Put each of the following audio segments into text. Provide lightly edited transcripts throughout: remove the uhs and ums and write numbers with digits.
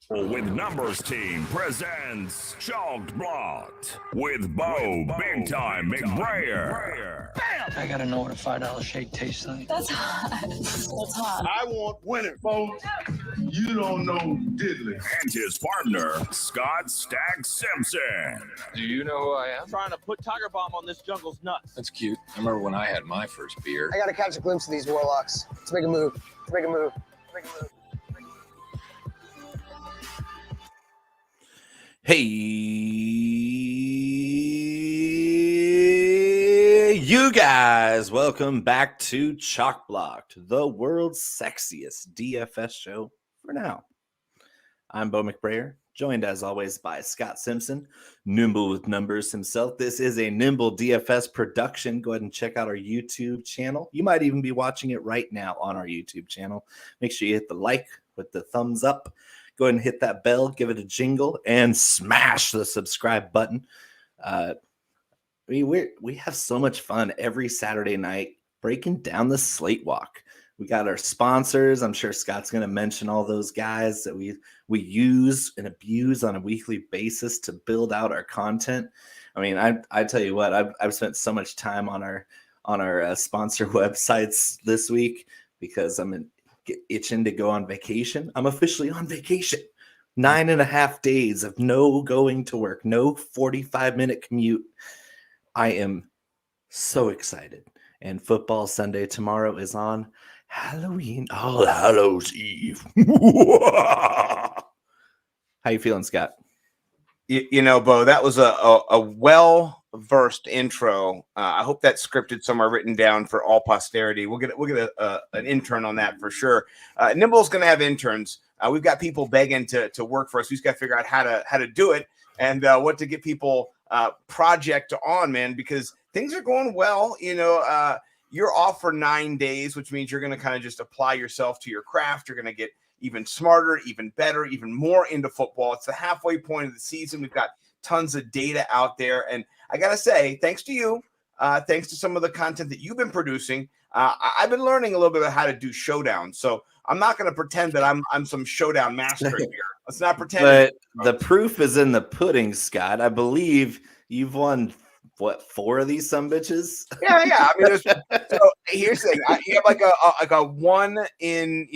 With Numbers Team presents Chalked Blocked with Bo Big Time McBrayer. Bam! I gotta know what a $5 shake tastes like. That's hot. That's hot. I want winners, folks. You don't know diddly. And his partner, Scott Stag Simpson. Do you know who I am? Trying to put Tiger Bomb on this jungle's nuts. That's cute. I remember when I had my first beer. I gotta catch a glimpse of these warlocks. Let's make a move. Let's make a move. Let's make a move. Hey, you guys, welcome back to Chalk Blocked, the world's sexiest DFS show for now. I'm Bo McBrayer, joined as always by Scott Simpson, nimble with numbers himself. This is a nimble DFS production. Go ahead and check out our YouTube channel. You might even be watching it right now on our YouTube channel. Make sure you hit the like with the thumbs up. Go ahead and hit that bell, give it a jingle, and smash the subscribe button. We have so much fun every Saturday night breaking down the slate walk. We got our sponsors. I'm sure Scott's going to mention all those guys that we use and abuse on a weekly basis to build out our content. I mean, I tell you what, I've spent so much time on our sponsor websites this week because I'm itching to go on vacation. I'm officially on vacation. 9.5 days of no going to work, no 45-minute commute. I am so excited. And football Sunday tomorrow is on Halloween. All Hallows Eve. How you feeling, Scott? You know, Bo, that was a well-versed intro. I hope that's scripted somewhere, written down for all posterity. We'll get an intern on that for sure. Nimble's going to have interns. We've got people begging to work for us. We just got to figure out how to do it and what to get people project on, man, because things are going well. You know, you're off for 9 days, which means you're going to kind of just apply yourself to your craft. You're going to get even smarter, even better, even more into football. It's the halfway point of the season. We've got tons of data out there. And I got to say, thanks to you, thanks to some of the content that you've been producing, I've been learning a little bit about how to do showdowns. So I'm not going to pretend that I'm some showdown master here. Let's not pretend. But the proof is in the pudding, Scott. I believe you've won, 4 of these sumbitches? Yeah. I mean, so here's the thing. You have like a 1 in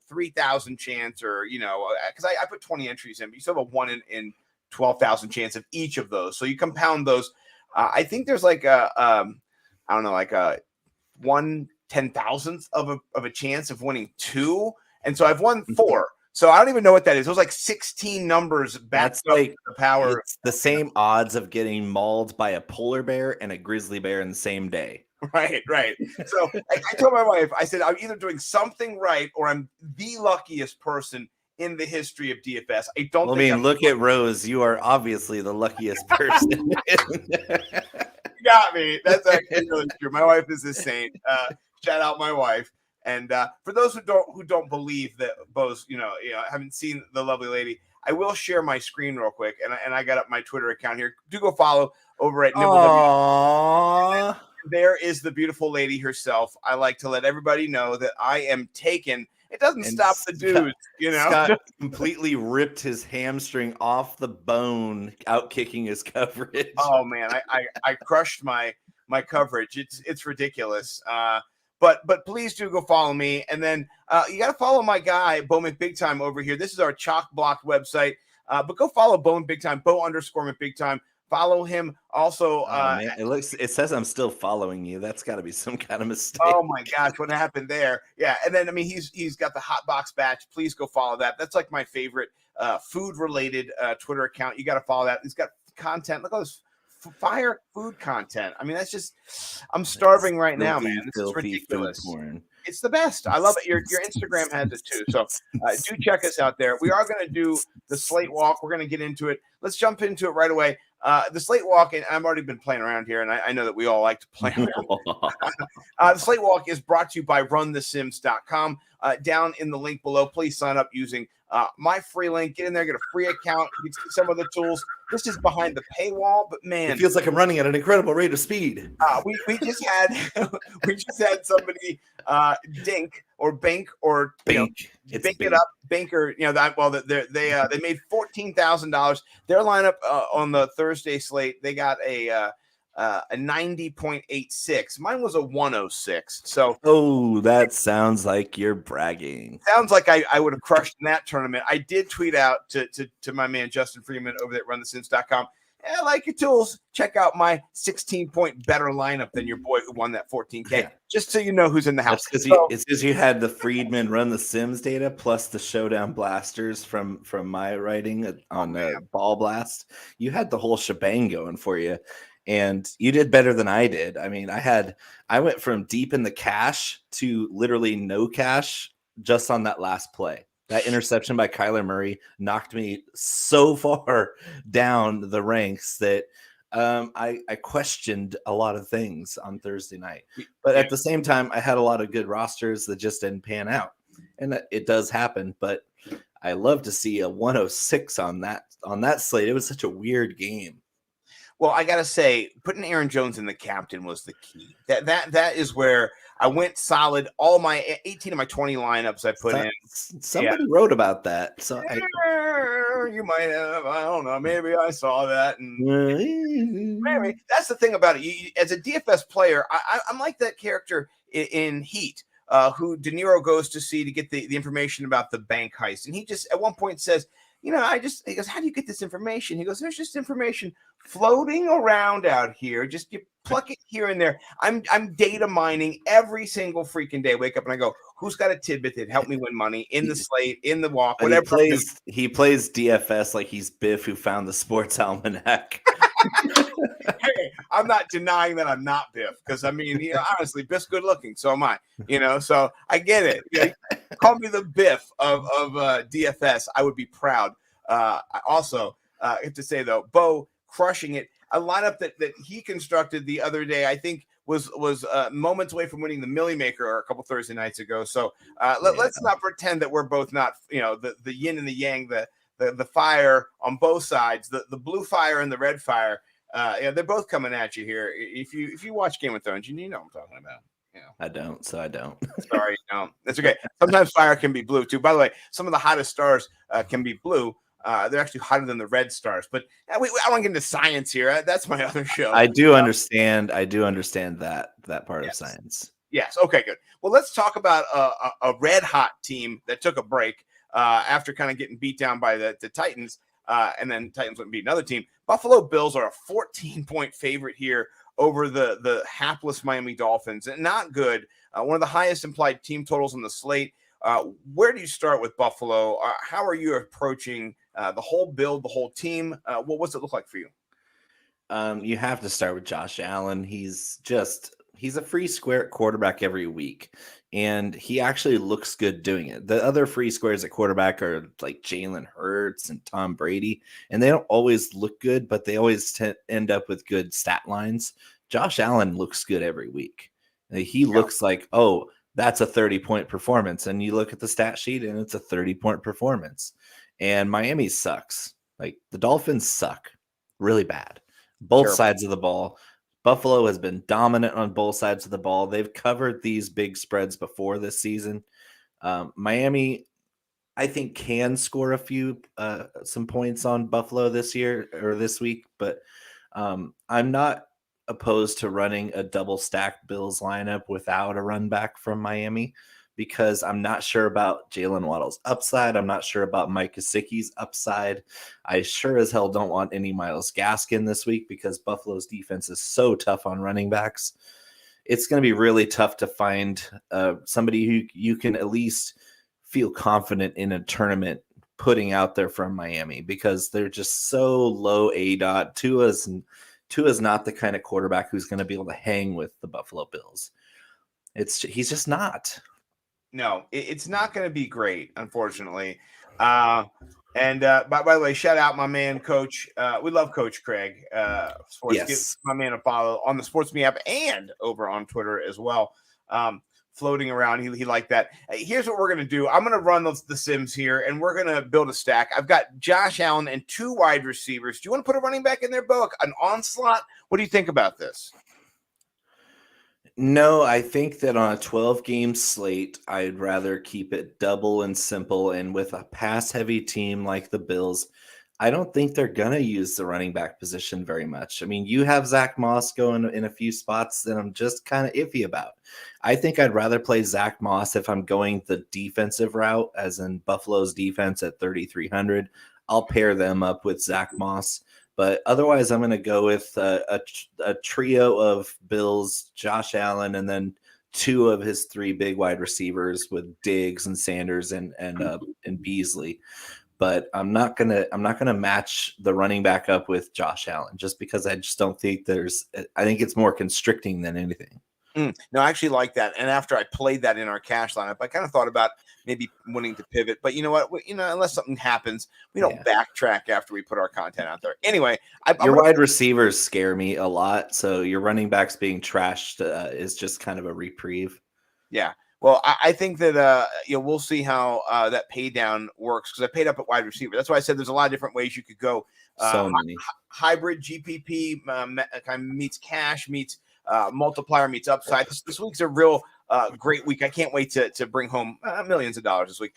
3,000 chance, or because I put 20 entries in, but you still have a 1 in 12,000 chance of each of those. So you compound those. I think there's like a 1/10,000th of a chance of winning 2, and so I've won 4. So I don't even know what that is. It was like 16 numbers. That's like the power. It's the same odds of getting mauled by a polar bear and a grizzly bear in the same day. Right. So I told my wife, I said, I'm either doing something right or I'm the luckiest person in the history of DFS. Look at Rose. You are obviously the luckiest person. You got me. That's actually really true. My wife is a saint. Shout out my wife. And for those who don't believe that Bo's, haven't seen the lovely lady, I will share my screen real quick. And I got up my Twitter account here. Do go follow over at Nimble. There is the beautiful lady herself. I like to let everybody know that I am taken. It doesn't stop the dudes, Scott completely ripped his hamstring off the bone, out kicking his coverage. Oh man, I crushed my coverage. It's ridiculous. But please do go follow me. And then you got to follow my guy, Bo McBigtime over here. This is our Chalk Block website. But go follow Bo McBigtime, Bo_McBigtime. Follow him also. It says I'm still following you. That's got to be some kind of mistake. Oh my gosh, what happened there? Yeah, and then he's got the Hot Box Batch. Please go follow that. That's like my favorite food related Twitter account. You got to follow that. He's got content. Look at this fire food content. I mean, I'm starving right now, man. This is ridiculous. It's the best. I love it. Your Instagram has it too. So do check us out there. We are going to do the slate walk. We're going to get into it. Let's jump into it right away. The slate walk, and I've already been playing around here, and I know that we all like to play around. The slate walk is brought to you by runthesims.com. Down in the link below, please sign up using My free link. Get in there, get a free account. You can see some of the tools. This is behind the paywall, but man, it feels like I'm running at an incredible rate of speed. We just had somebody dink or bank or Bank. Bank it up, banker. They made $14,000. Their lineup on the Thursday slate, they got a 90.86. Mine was a 106. So that sounds like you're bragging. Sounds like I would have crushed in that tournament. I did tweet out to my man Justin Freeman over there at runthesins.com. I like your tools. Check out my 16-point better lineup than your boy who won that 14K. Yeah. Just so you know who's in the house. It's because you had the Friedman Run the Sims data plus the Showdown Blasters from my writing on the Ball Blast. You had the whole shebang going for you. And you did better than I did. I mean, I went from deep in the cash to literally no cash just on that last play. That interception by Kyler Murray knocked me so far down the ranks that I questioned a lot of things on Thursday night. But at the same time, I had a lot of good rosters that just didn't pan out. And it does happen. But I love to see a 106 on that slate. It was such a weird game. Well, I gotta say, putting Aaron Jones in the captain was the key. That is where I went solid. All my 18 of my 20 lineups I put in. Somebody wrote about that, so you might have. I don't know. Maybe I saw that, and maybe that's the thing about it. You, as a DFS player, I'm like that character in Heat, who De Niro goes to see to get the information about the bank heist, and he just at one point says, he goes, how do you get this information? He goes, there's just information floating around out here. Just you pluck it here and there. I'm data mining every single freaking day. Wake up and I go, who's got a tidbit that help me win money in the slate, in the walk, whatever. He plays DFS like he's Biff who found the sports almanac. Hey, I'm not denying that I'm not Biff because honestly, Biff's good looking, so am I. So I get it. Call me the Biff of DFS. I would be proud. I also have to say though, Bo crushing it. A lineup that he constructed the other day, I think was moments away from winning the Millie Maker a couple Thursday nights ago. So let's not pretend that we're both not the yin and the yang, the fire on both sides, the blue fire and the red fire. They're both coming at you here. If you watch Game of Thrones, you know what I'm talking about. I don't. Sorry, no, that's okay. Sometimes fire can be blue too. By the way, some of the hottest stars can be blue. They're actually hotter than the red stars. But I don't want to get into science here. That's my other show. I do understand that part of science. Yes. Okay. Good. Well, let's talk about a red hot team that took a break after kind of getting beat down by the Titans, and then Titans went and beat another team. Buffalo Bills are a 14-point favorite here over the hapless Miami Dolphins. And not good. One of the highest implied team totals on the slate. Where do you start with Buffalo? How are you approaching the whole build, the whole team? What's it look like for you? You have to start with Josh Allen. He's a free square quarterback every week, and he actually looks good doing it. The other free squares at quarterback are like Jalen Hurts and Tom Brady, and they don't always look good, but they always end up with good stat lines. Josh Allen looks good every week. He looks like, oh, that's a 30-point performance. And you look at the stat sheet and it's a 30-point performance. And Miami sucks. Like the Dolphins suck really bad. Both sides of the ball. Buffalo has been dominant on both sides of the ball. They've covered these big spreads before this season. Miami, I think, can score some points on Buffalo this year or this week, but I'm not opposed to running a double stack Bills lineup without a run back from Miami because I'm not sure about Jalen Waddle's upside. I'm not sure about Mike Gesicki's upside. I sure as hell don't want any Myles Gaskin this week because Buffalo's defense is so tough on running backs. It's going to be really tough to find somebody who you can at least feel confident in a tournament putting out there from Miami because they're just so low ADOT. Tua's not the kind of quarterback who's going to be able to hang with the Buffalo Bills. He's just not. No, it's not going to be great, unfortunately. By the way, shout out my man, Coach. We love Coach Craig. Sports. Yes. Give my man a follow on the Sports Me app and over on Twitter as well. floating around. He liked that. Here's what we're going to do. I'm going to run the Sims here, and we're going to build a stack. I've got Josh Allen and 2 wide receivers. Do you want to put a running back in there, Bo? An onslaught? What do you think about this? No, I think that on a 12-game slate, I'd rather keep it double and simple. And with a pass-heavy team like the Bills, I don't think they're going to use the running back position very much. I mean, you have Zach Moss going in a few spots that I'm just kind of iffy about. I think I'd rather play Zach Moss if I'm going the defensive route, as in Buffalo's defense at 3,300. I'll pair them up with Zach Moss. But otherwise, I'm going to go with a trio of Bills, Josh Allen, and then 2 of his 3 big wide receivers with Diggs and Sanders and Beasley. But I'm not gonna match the running back up with Josh Allen just because I just don't think I think it's more constricting than anything. No, I actually like that. And after I played that in our cash lineup, I kind of thought about maybe wanting to pivot. But you know what? Unless something happens, we don't backtrack after we put our content out there. Anyway, your wide receivers scare me a lot. So your running backs being trashed is just kind of a reprieve. Yeah. Well, I think that we'll see how that pay down works because I paid up at wide receiver. That's why I said there's a lot of different ways you could go. So many. Hybrid GPP kind of meets cash, meets multiplier, meets upside. This week's a real great week. I can't wait to bring home millions of dollars this week.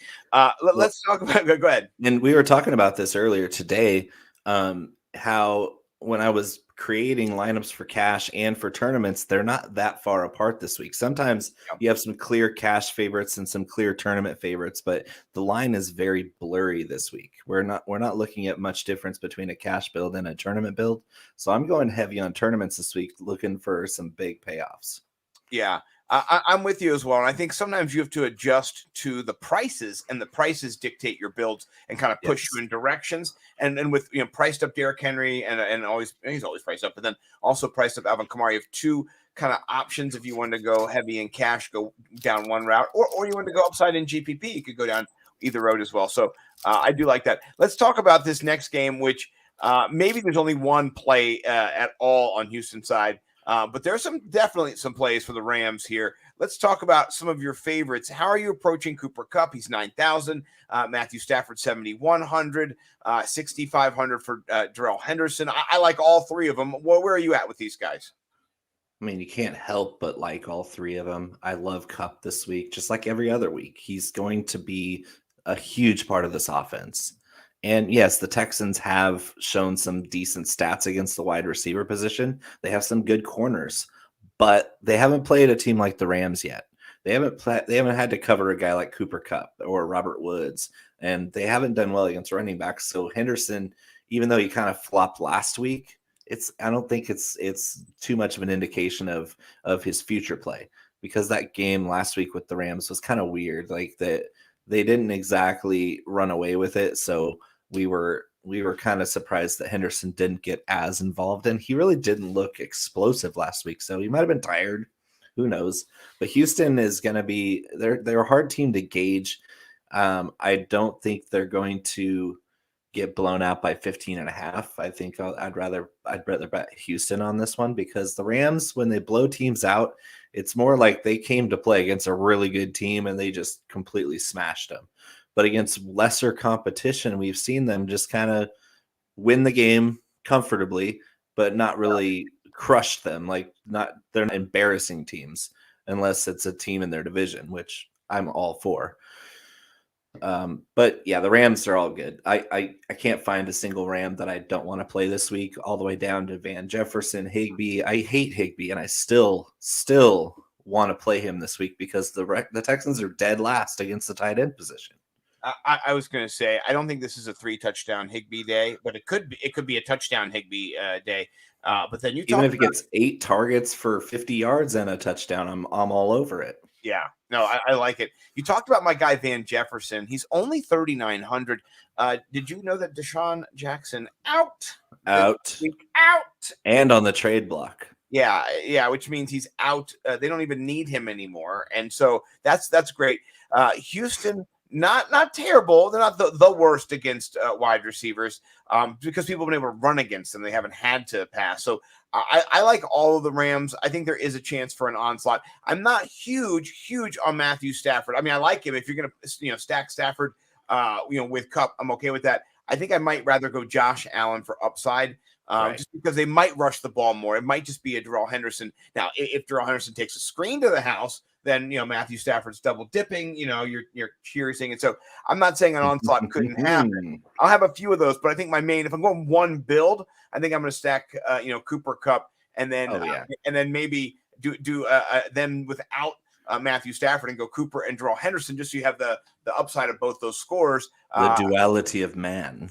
Let's talk about. Go ahead. And we were talking about this earlier today. How when I was creating lineups for cash and for tournaments, they're not that far apart this week. Sometimes you have some clear cash favorites and some clear tournament favorites, but the line is very blurry this week. We're not looking at much difference between a cash build and a tournament build. So I'm going heavy on tournaments this week, looking for some big payoffs. Yeah. I'm with you as well. And I think sometimes you have to adjust to the prices, and the prices dictate your builds and kind of push you in directions. And with priced up Derrick Henry and he's always priced up, but then also priced up Alvin Kamara, you have 2 kind of options. If you want to go heavy in cash, go down one route, or you want to go upside in GPP, you could go down either road as well. So I do like that. Let's talk about this next game, which maybe there's only one play at all on Houston's side. But there's definitely some plays for the Rams here. Let's talk about some of your favorites. How are you approaching Cooper Kupp? He's 9,000. Matthew Stafford, 7,100. 6,500 for Darrell Henderson. I like all 3 of them. Where are you at with these guys? I mean, you can't help but like all 3 of them. I love Kupp this week, just like every other week. He's going to be a huge part of this offense. And yes, the Texans have shown some decent stats against the wide receiver position. They have some good corners, but they haven't played a team like the Rams yet. They haven't had to cover a guy like Cooper Kupp or Robert Woods, and they haven't done well against running backs. So Henderson, even though he kind of flopped last week, I don't think it's too much of an indication of his future play, because that game last week with the Rams was kind of weird. Like that they didn't exactly run away with it. So we were kind of surprised that Henderson didn't get as involved, and he really didn't look explosive last week. So he might have been tired. Who knows? But Houston is going to be they're a hard team to gauge. I don't think they're going to get blown out by 15.5. I think I'd rather bet Houston on this one, because the Rams, when they blow teams out, it's more like they came to play against a really good team and they just completely smashed them. But against lesser competition, we've seen them just kind of win the game comfortably, but not really crush them. They're not embarrassing teams unless it's a team in their division, which I'm all for. But yeah, the Rams are all good. I can't find a single Ram that I don't want to play this week, all the way down to Van Jefferson, Higbee. I hate Higbee, and I still want to play him this week because the Texans are dead last against the tight end position. I was going to say, I don't think this is a 3-touchdown Higbee day, but it could be a touchdown Higbee day. But then even if he gets 8 targets for 50 yards and a touchdown, I'm all over it. Yeah, no, I like it. You talked about my guy Van Jefferson. He's only 3,900. Did you know that Deshaun Jackson out, and on the trade block? Yeah, which means he's out. They don't even need him anymore, and so that's great. Houston not terrible. They're not the worst against wide receivers because people have been able to run against them. They haven't had to pass. So I like all of the Rams. I think there is a chance for an onslaught. I'm not huge on Matthew Stafford. I mean, I like him. If you're going to stack Stafford, with Kupp, I'm okay with that. I think I might rather go Josh Allen for upside. Just because they might rush the ball more. It might just be a Darrell Henderson. Now, if Darrell Henderson takes a screen to the house, then Matthew Stafford's double dipping. You're cheering, and so I'm not saying an onslaught couldn't happen. I'll have a few of those, but I think my main, if I'm going one build, I think I'm going to stack Cooper Kupp, and then and then maybe do then without Matthew Stafford and go Cooper and Darrell Henderson, just so you have the upside of both those scores. The duality of man.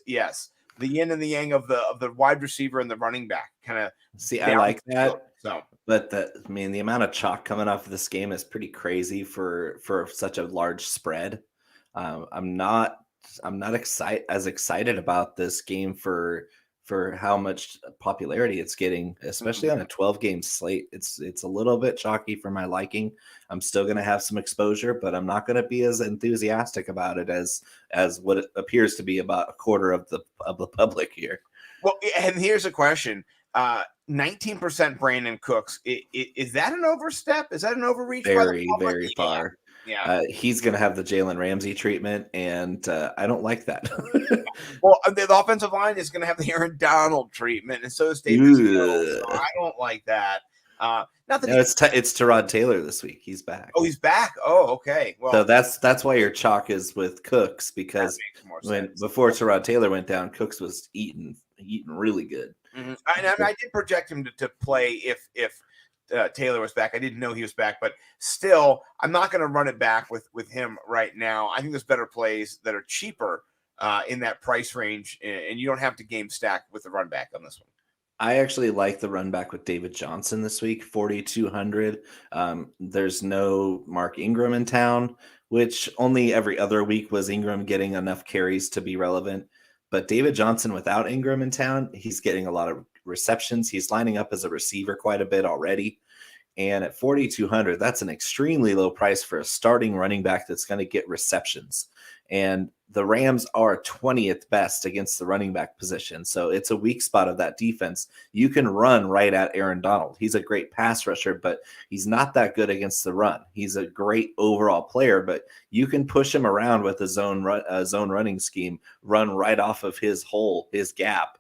Yes. The yin and the yang of the wide receiver and the running back kind of. See, I like that. So, but the amount of chalk coming off of this game is pretty crazy for such a large spread. I'm not as excited about this game for how much popularity it's getting, especially on a 12-game slate. It's a little bit chalky for my liking. I'm still going to have some exposure, but I'm not going to be as enthusiastic about it as what it appears to be about a quarter of the public here. Well, and here's a question. 19% Brandon Cooks. Is that an overstep? Is that an overreach? Very, very far. Yeah. He's going to have the Jalen Ramsey treatment, and I don't like that. Well, the offensive line is going to have the Aaron Donald treatment, and so is Davis Mills. So I don't like that. It's Tyrod Taylor this week. He's back. Oh, he's back. Oh, okay. Well, so that's why your chalk is with Cooks, because before Tyrod Taylor went down, Cooks was eating really good. Mm-hmm. I did project him to play if Taylor was back. I didn't know he was back, but still, I'm not going to run it back with him right now. I think there's better plays that are cheaper in that price range, and you don't have to game stack with the run back on this one. I actually like the run back with David Johnson this week, 4,200. There's no Mark Ingram in town, which only every other week was Ingram getting enough carries to be relevant. But David Johnson without Ingram in town, he's getting a lot of receptions. He's lining up as a receiver quite a bit already. And at 4,200, that's an extremely low price for a starting running back that's going to get receptions. And the Rams are 20th best against the running back position. So it's a weak spot of that defense. You can run right at Aaron Donald. He's a great pass rusher, but he's not that good against the run. He's a great overall player, but you can push him around with a zone running scheme, run right off of his hole, his gap,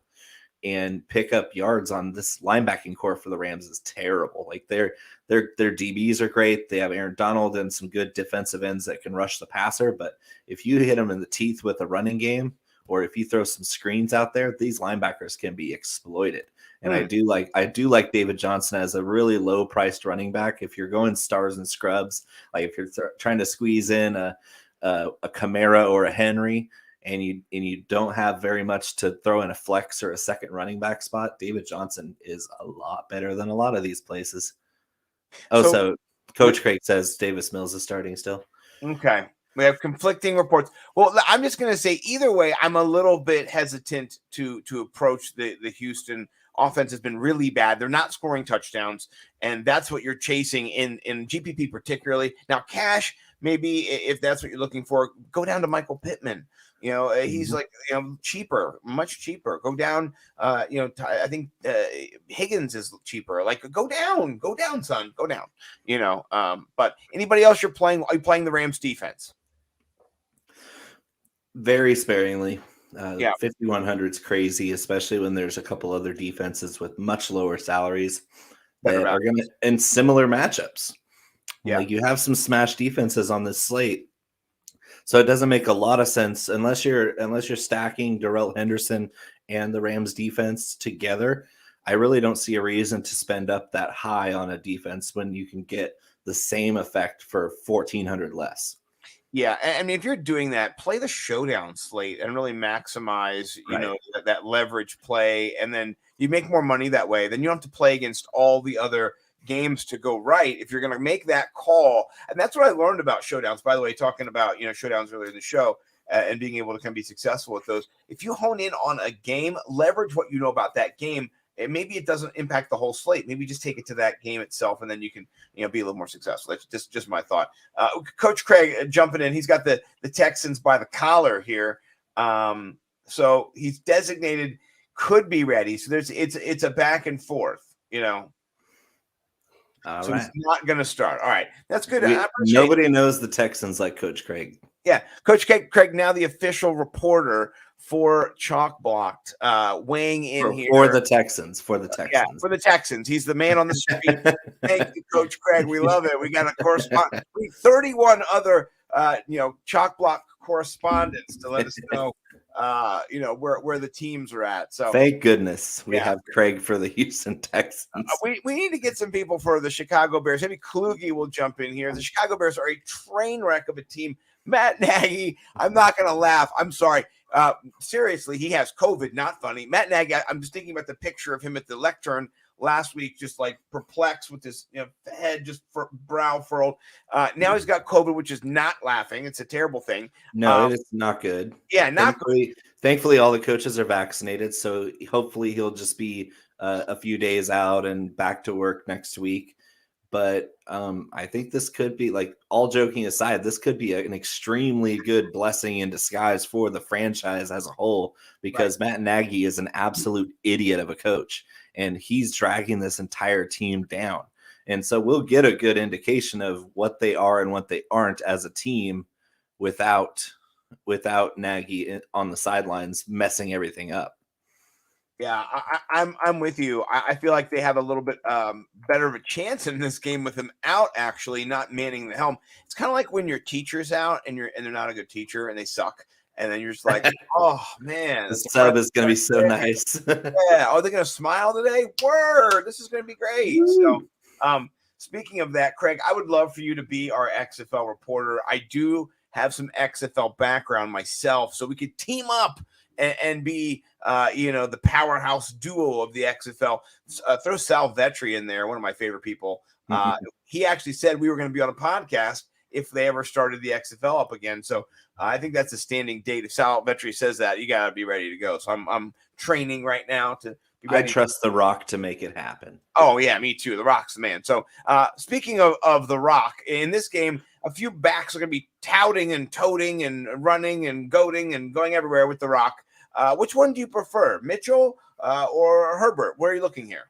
and pick up yards on this linebacking core for the Rams is terrible. Like their DBs are great. They have Aaron Donald and some good defensive ends that can rush the passer. But if you hit them in the teeth with a running game, or if you throw some screens out there, these linebackers can be exploited. And I do like David Johnson as a really low priced running back. If you're going stars and scrubs, like if you're trying to squeeze in a Kamara or a Henry, and you don't have very much to throw in a flex or a second running back spot, David Johnson is a lot better than a lot of these places. So Coach Craig says Davis Mills is starting still. Okay. We have conflicting reports. Well, I'm just going to say either way, I'm a little bit hesitant to approach the Houston offense. Has been really bad. They're not scoring touchdowns, and that's what you're chasing in GPP particularly. Now, cash, maybe if that's what you're looking for, go down to Michael Pittman. He's like, cheaper, much cheaper. Go down. I think Higgins is cheaper. Like, go down, son, go down. But anybody else you're playing? Are you playing the Rams defense? Very sparingly. 5,100 is crazy, especially when there's a couple other defenses with much lower salaries that are going to in similar matchups. Yeah, like you have some smash defenses on this slate. So it doesn't make a lot of sense unless you're stacking Darrell Henderson and the Rams defense together. I really don't see a reason to spend up that high on a defense when you can get the same effect for 1,400 less. Yeah, I mean, if you're doing that, play the showdown slate and really maximize, that leverage play, and then you make more money that way. Then you don't have to play against all the other games to go right if you're going to make that call. And that's what I learned about showdowns, by the way, talking about showdowns earlier in the show and being able to kind of be successful with those. If you hone in on a game, leverage what you know about that game, maybe it doesn't impact the whole slate. Maybe just take it to that game itself, and then you can be a little more successful. That's just my thought. Coach Craig jumping in. He's got the Texans by the collar here. So he's designated could be ready. So it's a back and forth. So right. he's not going to start. All right. That's good. Nobody knows the Texans like Coach Craig. Yeah. Coach Craig, now the official reporter for Chalk Blocked, weighing in here. For the Texans. Yeah, for the Texans. He's the man on the street. Thank you, Coach Craig. We love it. We got a correspondent. 31 other, Chalk Block correspondents to let us know, where the teams are at. So thank goodness we have Craig for the Houston Texans. We need to get some people for the Chicago Bears. Maybe Kluge will jump in here. The Chicago Bears are a train wreck of a team. Matt Nagy, I'm not going to laugh. I'm sorry. Seriously, he has COVID. Not funny. Matt Nagy, I'm just thinking about the picture of him at the lectern last week, just like perplexed with his head just brow furrowed. Now he's got COVID, which is not laughing. It's a terrible thing. No, it's not good. Yeah, thankfully, all the coaches are vaccinated, so hopefully he'll just be a few days out and back to work next week. But I think this could be, like, all joking aside, this could be an extremely good blessing in disguise for the franchise as a whole, because Matt Nagy is an absolute idiot of a coach, and he's dragging this entire team down. And so we'll get a good indication of what they are and what they aren't as a team without Nagy on the sidelines messing everything up. Yeah, I'm with you. I feel like they have a little bit better of a chance in this game with him out, actually, not manning the helm. It's kind of like when your teacher's out and they're not a good teacher and they suck. And then you're just like, oh, man. The sub is going to be so nice. Yeah. Are they going to smile today? Word. This is going to be great. Woo. So speaking of that, Craig, I would love for you to be our XFL reporter. I do have some XFL background myself, so we could team up and be, the powerhouse duo of the XFL. Throw Sal Vetri in there, one of my favorite people. He actually said we were going to be on a podcast if they ever started the XFL up again. So I think that's a standing date. If Sal Vetri says that, you got to be ready to go. So I'm training right now to be ready. I trust The Rock to make it happen. Oh, yeah, me too. The Rock's the man. So speaking of The Rock, in this game, a few backs are going to be touting and toting and running and goading and going everywhere with The Rock. Which one do you prefer, Mitchell or Herbert? Where are you looking here?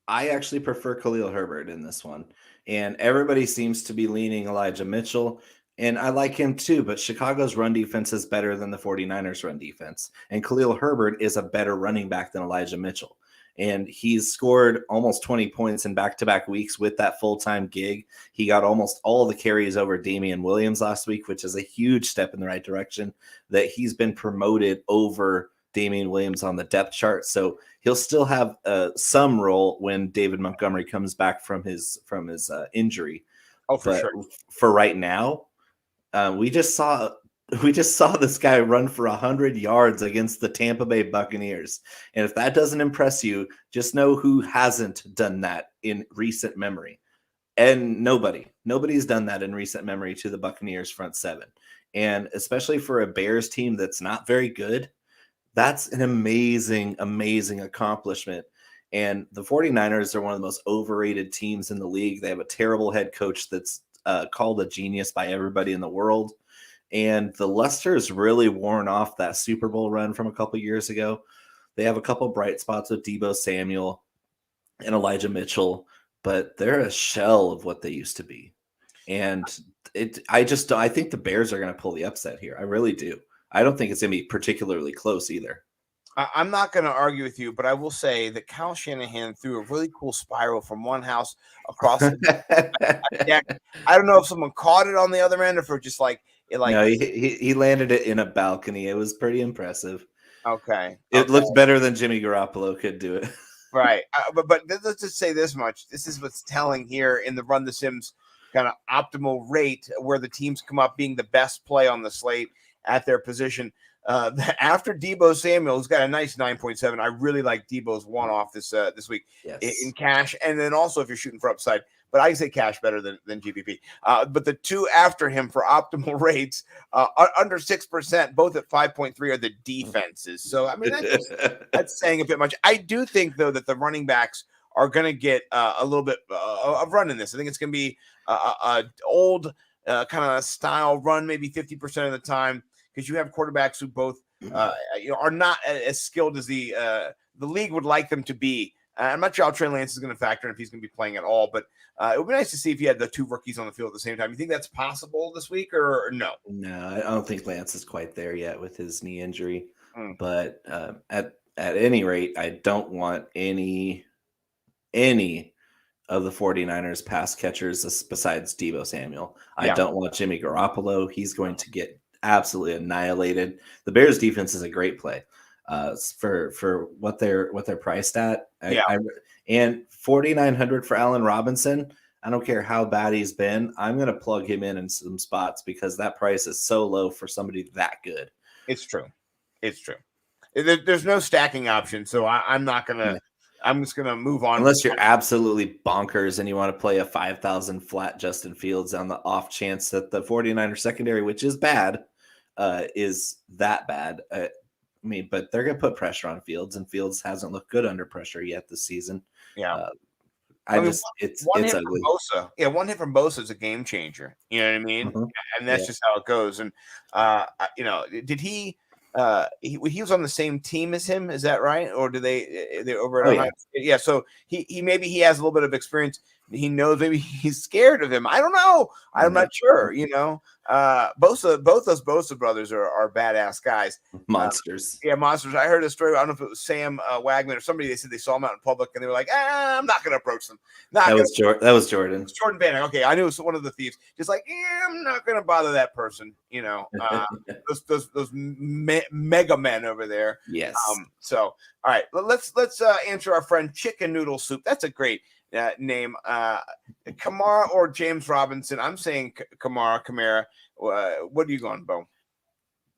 I actually prefer Khalil Herbert in this one. And everybody seems to be leaning Elijah Mitchell. And I like him too, but Chicago's run defense is better than the 49ers run defense. And Khalil Herbert is a better running back than Elijah Mitchell. And he's scored almost 20 points in back-to-back weeks with that full-time gig. He got almost all the carries over Damian Williams last week, which is a huge step in the right direction, that he's been promoted over Damian Williams on the depth chart. So he'll still have some role when David Montgomery comes back from his injury. Oh, for but sure. For right now, we just saw this guy run for 100 yards against the Tampa Bay Buccaneers. And if that doesn't impress you, just know who hasn't done that in recent memory. And nobody's done that in recent memory to the Buccaneers front seven. And especially for a Bears team that's not very good, that's an amazing, amazing accomplishment. And the 49ers are one of the most overrated teams in the league. They have a terrible head coach that's called a genius by everybody in the world. And the luster has really worn off that Super Bowl run from a couple years ago. They have a couple bright spots with Deebo Samuel and Elijah Mitchell, but they're a shell of what they used to be. And I think the Bears are going to pull the upset here. I really do. I don't think it's going to be particularly close either. I'm not going to argue with you, but I will say that Kyle Shanahan threw a really cool spiral from one house across the deck. I don't know if someone caught it on the other end or if it just no, he landed it in a balcony. It was pretty impressive. Okay. It looked better than Jimmy Garoppolo could do it. Right. But let's just say this much. This is what's telling here in the Run the Sims kind of optimal rate where the teams come up being the best play on the slate at their position. After Deebo Samuel, who's got a nice 9.7, I really like Deebo's one-off this week in cash. And then also if you're shooting for upside. but I say Cash better than GPP. But the two after him for optimal rates are under 6%, both at 5.3 are the defenses. So, I mean, that's saying a bit much. I do think, though, that the running backs are going to get a little bit of run in this. I think it's going to be a old kind of style run, maybe 50% of the time, because you have quarterbacks who both are not as skilled as the league would like them to be. I'm not sure how Trey Lance is going to factor in if he's going to be playing at all, but it would be nice to see if you had the two rookies on the field at the same time. You think that's possible this week or no? No, I don't think Lance is quite there yet with his knee injury. But at any rate, I don't want any of the 49ers pass catchers besides Deebo Samuel. I don't want Jimmy Garoppolo. He's going to get absolutely annihilated. The Bears defense is a great play for what they're priced at. And 4,900 for Allen Robinson. I don't care how bad he's been. I'm going to plug him in some spots because that price is so low for somebody that good. It's true. There's no stacking option, so I'm not going to. I'm just going to move on. Unless you're absolutely bonkers and you want to play a 5,000 flat Justin Fields on the off chance that the 49er secondary, which is bad, is that bad. But they're going to put pressure on Fields, and Fields hasn't looked good under pressure yet this season. Yeah. It's ugly. One hit from Bosa is a game changer. You know what I mean? Mm-hmm. And that's just how it goes. And, did he was on the same team as him? Is that right? Or do they over at Ohio State? Yeah. So he maybe he has a little bit of experience. He knows maybe he's scared of him. I don't know. I'm not sure. Both those Bosa brothers are badass guys. Monsters. Monsters. I heard a story. I don't know if it was Sam Wagner or somebody. They said they saw him out in public and they were like, I'm not going to approach them. That was Jordan. It's Jordan Bannock. Okay. I knew it was one of the thieves. Just like, I'm not going to bother that person. Those mega men over there. Yes. So, all right, let's answer our friend Chicken Noodle Soup. That's a great name. Kamara or James Robinson? I'm saying Kamara. What are you going, Bo?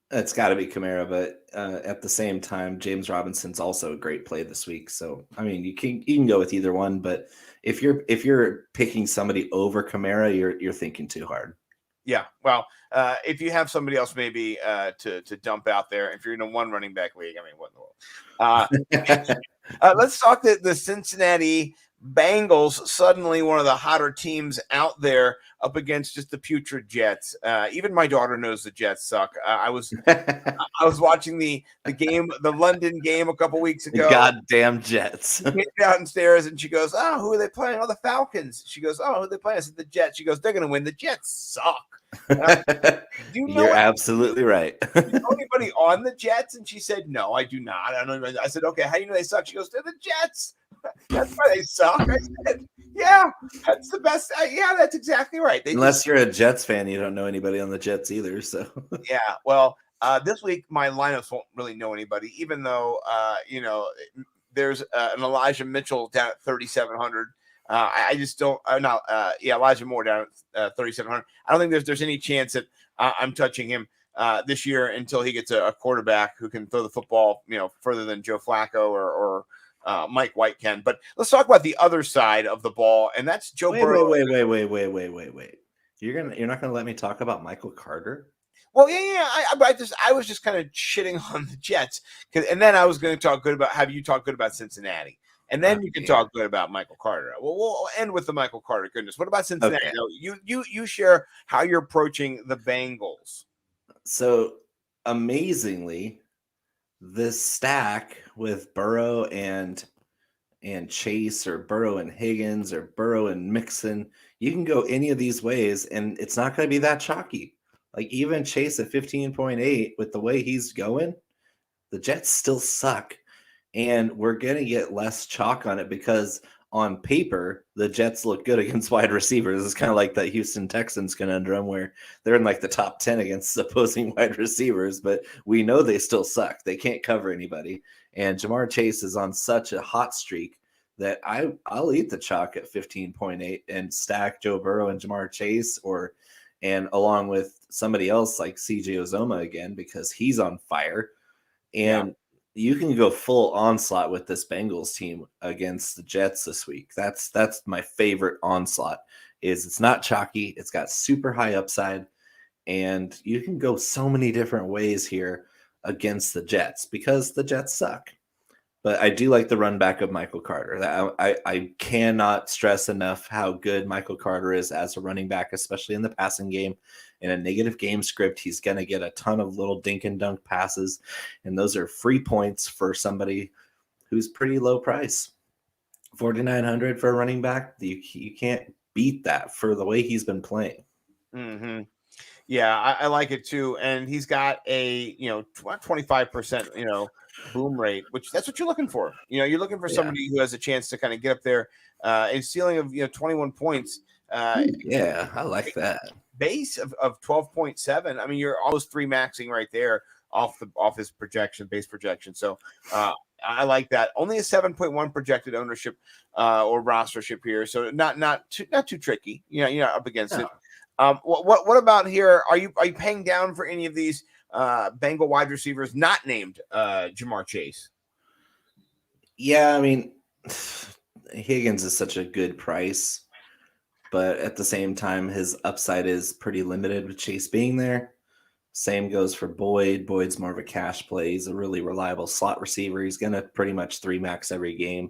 It's got to be Kamara, but at the same time, James Robinson's also a great play this week. So, I mean, you can go with either one, but if you're picking somebody over Kamara, you're thinking too hard. Yeah, well, if you have somebody else maybe to dump out there, if you're in a one running back league, I mean, what in the world? Let's talk the Cincinnati Bengals, suddenly one of the hotter teams out there up against just the putrid Jets. Even my daughter knows the Jets suck. I was watching the game, the London game a couple weeks ago. The goddamn Jets. She came downstairs and she goes, "Oh, who are they playing? Oh, the Falcons." She goes, "Oh, who are they playing?" I said, "The Jets." She goes, "They're going to win. The Jets suck." You're absolutely right. Do you know anybody on the Jets? And she said, "No, I do not." I don't know. I said, "Okay, how do you know they suck?" She goes, "They're the Jets. That's why they suck." I said, "Yeah, that's the best." Yeah, that's exactly right. Unless you're a Jets fan, you don't know anybody on the Jets either. So yeah, well, this week my lineups won't really know anybody, even though there's an Elijah Mitchell down at 3,700. I just don't. Elijah Moore down at 3,700. I don't think there's any chance that I'm touching him this year until he gets a quarterback who can throw the football, further than Joe Flacco or Mike White can. But let's talk about the other side of the ball, and that's Joe Burrow. Wait. You're not gonna let me talk about Michael Carter? Well, yeah. I was just kind of shitting on the Jets, and then I was going to have you talk good about Cincinnati. And then you can talk good about Michael Carter. Well, we'll end with the Michael Carter goodness. What about Cincinnati? Okay. You share how you're approaching the Bengals. So amazingly, this stack with Burrow and Chase, or Burrow and Higgins, or Burrow and Mixon, you can go any of these ways, and it's not going to be that chalky. Like even Chase at 15.8, with the way he's going, the Jets still suck. And we're going to get less chalk on it because on paper, the Jets look good against wide receivers. It's kind of like the Houston Texans conundrum where they're in like the top 10 against opposing wide receivers, but we know they still suck. They can't cover anybody. And Jamar Chase is on such a hot streak that I'll eat the chalk at 15.8 and stack Joe Burrow and Jamar Chase, and along with somebody else like CJ Uzomah again, because he's on fire. And you can go full onslaught with this Bengals team against the Jets this week. That's my favorite onslaught. It's not chalky. It's got super high upside, and you can go so many different ways here against the Jets because the Jets suck. But I do like the run back of Michael Carter. I cannot stress enough how good Michael Carter is as a running back, especially in the passing game. In a negative game script, he's going to get a ton of little dink and dunk passes, and those are free points for somebody who's pretty low price. $4,900 for a running back, you can't beat that for the way he's been playing. Mm-hmm. Yeah, I like it too, and he's got a 25% boom rate, which that's what you're looking for. You're looking for somebody who has a chance to kind of get up there. A ceiling of 21 points. Yeah, I like that. Base of 12.7. I mean, you're almost 3 maxing right there off his base projection. So I like that. Only a 7.1 projected ownership or rostership here, so not too tricky. You're not up against it. What about here? Are you paying down for any of these Bengal wide receivers not named Jamar Chase? Yeah, I mean, Higgins is such a good price, but at the same time, his upside is pretty limited with Chase being there. Same goes for Boyd. Boyd's more of a cash play. He's a really reliable slot receiver. He's going to pretty much 3 max every game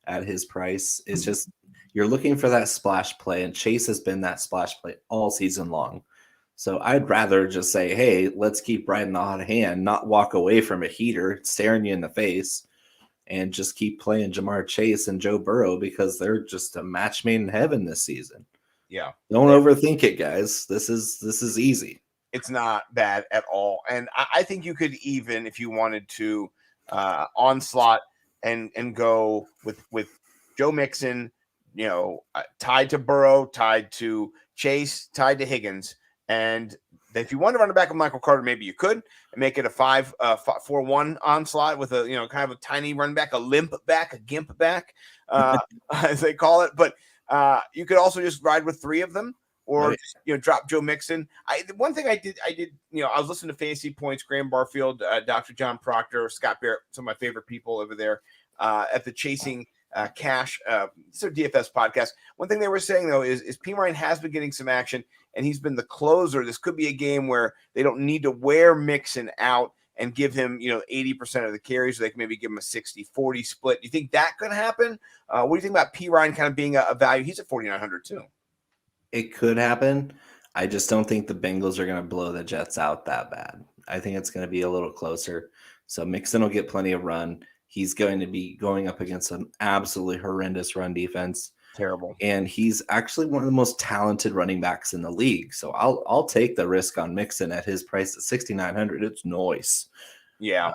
at his price. It's just you're looking for that splash play, and Chase has been that splash play all season long. So I'd rather just say, hey, let's keep riding the hot hand, not walk away from a heater staring you in the face, and just keep playing Jamar Chase and Joe Burrow because they're just a match made in heaven this season. Yeah. Don't overthink it, guys. This is easy. It's not bad at all. And I think you could even, if you wanted to, onslaught and go with Joe Mixon, tied to Burrow, tied to Chase, tied to Higgins. And if you want to run it back with Michael Carter, maybe you could and make it a 5-4-1 onslaught with a kind of a tiny run back, a limp back, a gimp back, as they call it. But you could also just ride with 3 of them, or just, drop Joe Mixon. One thing I did, I was listening to Fantasy Points, Graham Barfield, Dr. John Proctor, Scott Barrett, some of my favorite people over there at the Chasing Cash. It's a DFS podcast. One thing they were saying though is P. Ryan has been getting some action, and he's been the closer. This could be a game where they don't need to wear Mixon out and give him 80% of the carries. So they can maybe give him a 60-40 split. Do you think that could happen? What do you think about P. Ryan kind of being a value? He's at 4,900 too. It could happen. I just don't think the Bengals are going to blow the Jets out that bad. I think it's going to be a little closer. So Mixon will get plenty of run. He's going to be going up against an absolutely horrendous run defense. Terrible. And he's actually one of the most talented running backs in the league. So I'll take the risk on Mixon at his price at 6,900. It's nice. Yeah.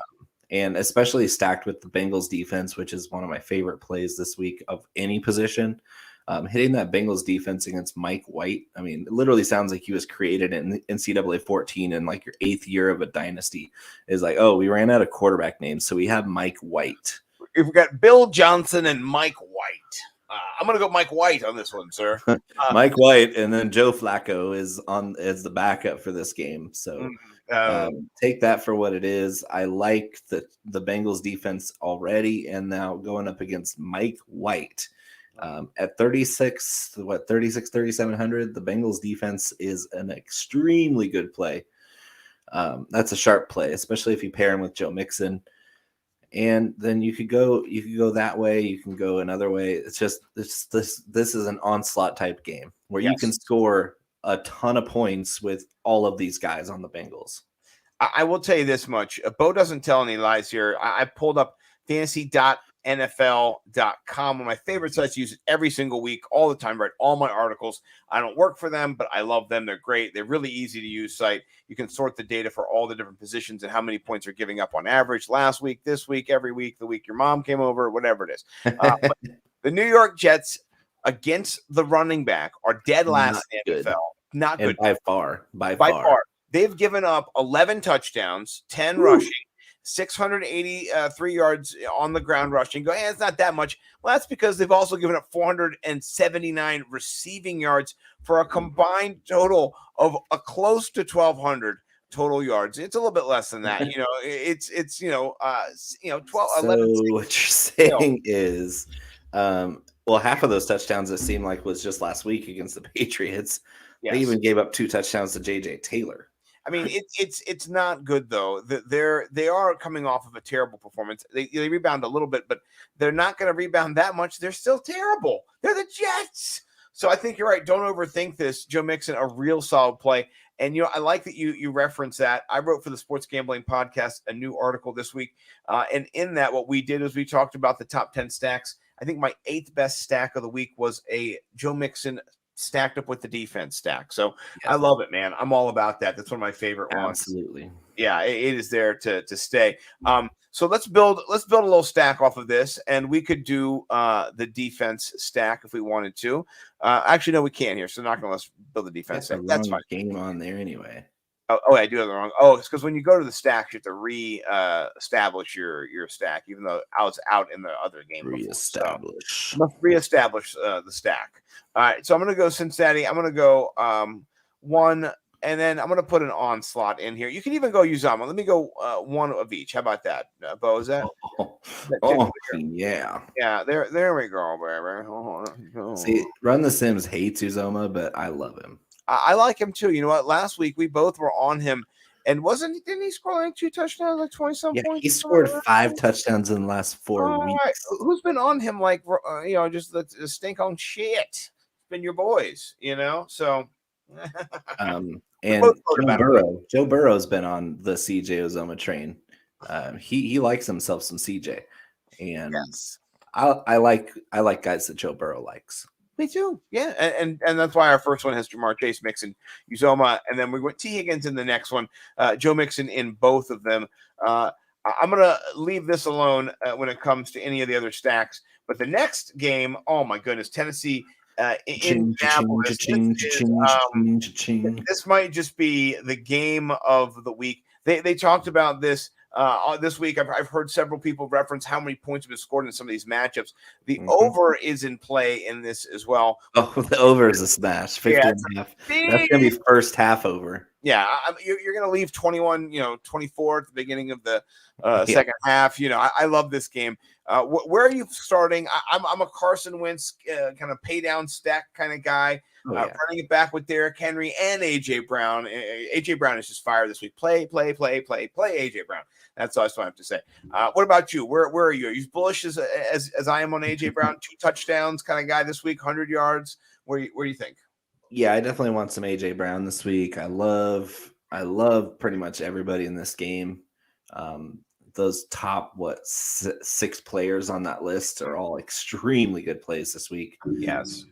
And especially stacked with the Bengals defense, which is one of my favorite plays this week of any position. Hitting that Bengals defense against Mike White. I mean, it literally sounds like he was created in NCAA 14 in like your 8th year of a dynasty. Is like, oh, we ran out of quarterback names, so we have Mike White. We've got Bill Johnson and Mike White. I'm going to go Mike White on this one, sir. Mike White, and then Joe Flacco is the backup for this game. So take that for what it is. I like the Bengals defense already, and now going up against Mike White. At 3,700, the Bengals defense is an extremely good play. That's a sharp play, especially if you pair him with Joe Mixon. And then you could go that way. You can go another way. It's just this is an onslaught type game where you can score a ton of points with all of these guys on the Bengals. I will tell you this much. Bo doesn't tell any lies here. I pulled up fantasy.nfl.com, one of my favorite sites. Use it every single week, all the time, write all my articles. I don't work for them, but I love them. They're great. They're really easy to use site. You can sort the data for all the different positions and how many points are giving up on average last week, this week, every week, the week your mom came over, whatever it is. But the New York Jets against the running back are dead last in the NFL. Not good. By far. They've given up 11 touchdowns, 10 rushing, 683 yards on the ground rushing. Go, it's not that much. Well, that's because they've also given up 479 receiving yards for a combined total of a close to 1,200 total yards. It's a little bit less than that. It's 12, So 11. what you're saying is, well, half of those touchdowns it seemed like was just last week against the Patriots. Yes. They even gave up 2 touchdowns to JJ Taylor. I mean, it's not good though. They are coming off of a terrible performance. They rebound a little bit, but they're not going to rebound that much. They're still terrible. They're the Jets. So I think you're right. Don't overthink this. Joe Mixon, a real solid play. And I like that you reference that. I wrote for the Sports Gambling Podcast a new article this week, and in that, what we did is we talked about the top 10 stacks. I think my 8th best stack of the week was a Joe Mixon stacked up with the defense stack. So I love it, man. I'm all about that. That's one of my favorite ones. Absolutely. Yeah, it is there to stay. So let's build a little stack off of this, and we could do the defense stack if we wanted to. Actually, no, we can't here. So not going to let's build the defense stack. That's fine. Game on there anyway. Oh, I do have the wrong. Oh, it's because when you go to the stacks, you have to re-establish your stack, even though I was out in the other game. Reestablish. Must reestablish the stack. All right, so I'm going to go Cincinnati. I'm going to go 1, and then I'm going to put an onslaught in here. You can even go Uzama. Let me go 1 of each. How about that, Bo? Is that? Yeah. Yeah, there we go, baby. See, Run the Sims hates Uzoma, but I love him. I like him too. You know what? Last week we both were on him, and didn't he score like 2 touchdowns, like 20-some points? He scored 5 touchdowns in the last 4 weeks. Right. Who's been on him like just the stink on shit? It's been your boys, So, and Joe Burrow's been on the CJ Uzoma train. He likes himself some CJ, and yes. I like guys that Joe Burrow likes. Me too. Yeah. And that's why our first one has Jamar Chase, Mixon, Uzoma. And then we went T. Higgins in the next one, Joe Mixon in both of them. I'm going to leave this alone when it comes to any of the other stacks. But the next game, oh my goodness, Tennessee in Indianapolis. This might just be the game of the week. They talked about this this week. I've heard several people reference how many points have been scored in some of these matchups. The over is in play in this as well. Oh, the over is a smash. 50 and a half. That's going to be first half over. Yeah, you're going to leave 21, 24 at the beginning of the second half. I love this game. Where are you starting? I'm a Carson Wentz kind of pay down stack kind of guy. Running it back with Derrick Henry and AJ Brown. AJ Brown is just fire this week. Play AJ Brown. That's all I have to say. What about you? Where are you? Are you bullish as I am on AJ Brown? 2 touchdowns kind of guy this week, 100 yards. Where do you think? Yeah, I definitely want some AJ Brown this week. I love pretty much everybody in this game. Those top 6 players on that list are all extremely good plays this week. Yes.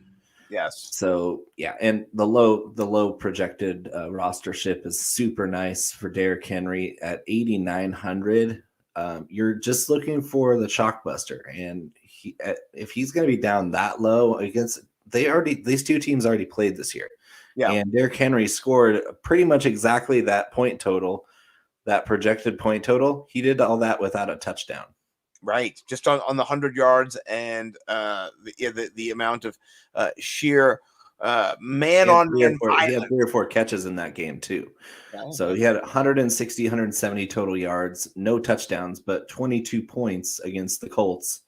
So yeah, and the low projected roster ship is super nice for Derrick Henry at 8,900. You're just looking for the chalkbuster, and if he's going to be down that low against these 2 teams already played this year. Yeah, and Derrick Henry scored pretty much exactly that point total, that projected point total. He did all that without a touchdown. Right, just on the 100 yards and the amount of sheer man on man. He had 3 or 4 catches in that game too. Okay. So he had 160, 170 total yards, no touchdowns, but 22 points against the Colts,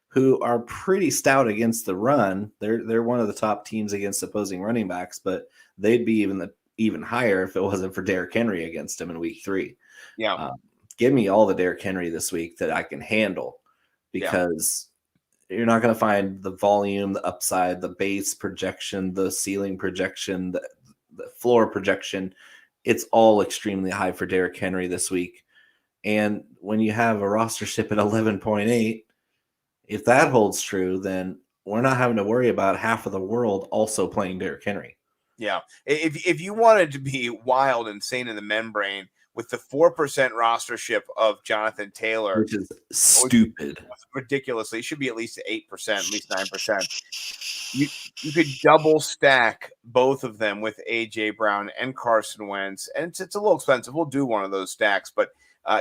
who are pretty stout against the run. They're one of the top teams against opposing running backs, but they'd be even higher if it wasn't for Derrick Henry against him in week 3. Yeah. Give me all the Derrick Henry this week that I can handle, because you're not going to find the volume, the upside, the base projection, the ceiling projection, the floor projection. It's all extremely high for Derrick Henry this week. And when you have a roster ship at 11.8, if that holds true, then we're not having to worry about half of the world also playing Derrick Henry. Yeah. If you wanted to be wild, insane in the membrane, with the 4% roster ship of Jonathan Taylor, which is stupid, ridiculously, it should be at least 8%, at least 9%. You could double stack both of them with AJ Brown and Carson Wentz, and it's a little expensive. We'll do one of those stacks, but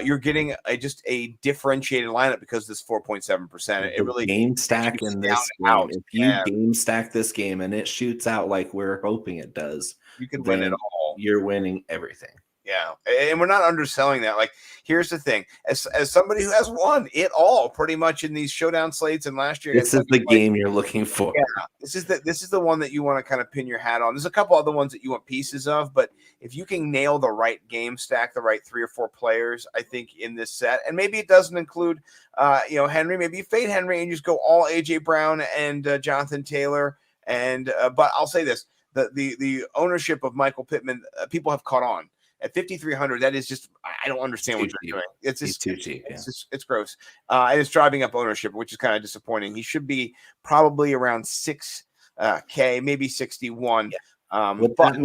you're getting just a differentiated lineup because this 4.7%. It really game stack in this game. If you game stack this game and it shoots out like we're hoping it does, you can win it all. You're winning everything. Yeah, and we're not underselling that. Like, here's the thing: as somebody who has won it all pretty much in these showdown slates, and last year, this is the game you're looking for. Yeah, this is the one that you want to kind of pin your hat on. There's a couple other ones that you want pieces of, but if you can nail the right game stack, the right 3 or 4 players, I think in this set, and maybe it doesn't include, Henry. Maybe you fade Henry and just go all AJ Brown and Jonathan Taylor. And but I'll say this: the ownership of Michael Pittman, people have caught on. At 5,300, that is just, I don't understand what you're doing. It's just too cheap. It's gross. And it's driving up ownership, which is kind of disappointing. He should be probably around 6K, maybe 61. Yeah. What that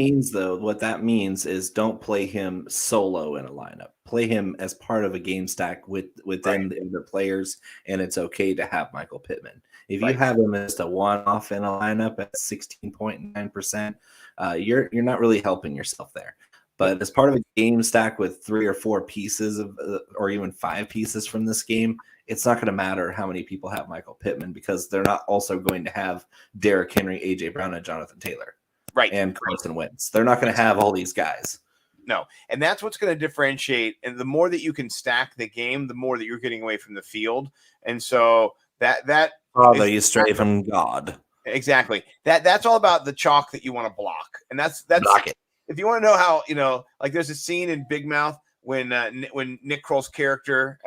means is don't play him solo in a lineup. Play him as part of a game stack within the players, and it's okay to have Michael Pittman. If you have him as a one-off in a lineup at 16.9%, you're not really helping yourself there. But as part of a game stack with 3 or 4 pieces or even 5 pieces from this game, it's not going to matter how many people have Michael Pittman because they're not also going to have Derrick Henry, AJ Brown, and Jonathan Taylor, and Carson Wentz. They're not going to have all these guys. No, and that's what's going to differentiate. And the more that you can stack the game, the more that you're getting away from the field. And so that you stray from God. Exactly. That's all about the chalk that you want to block, and that's block it. If you want to know how, like there's a scene in Big Mouth when Nick Kroll's character,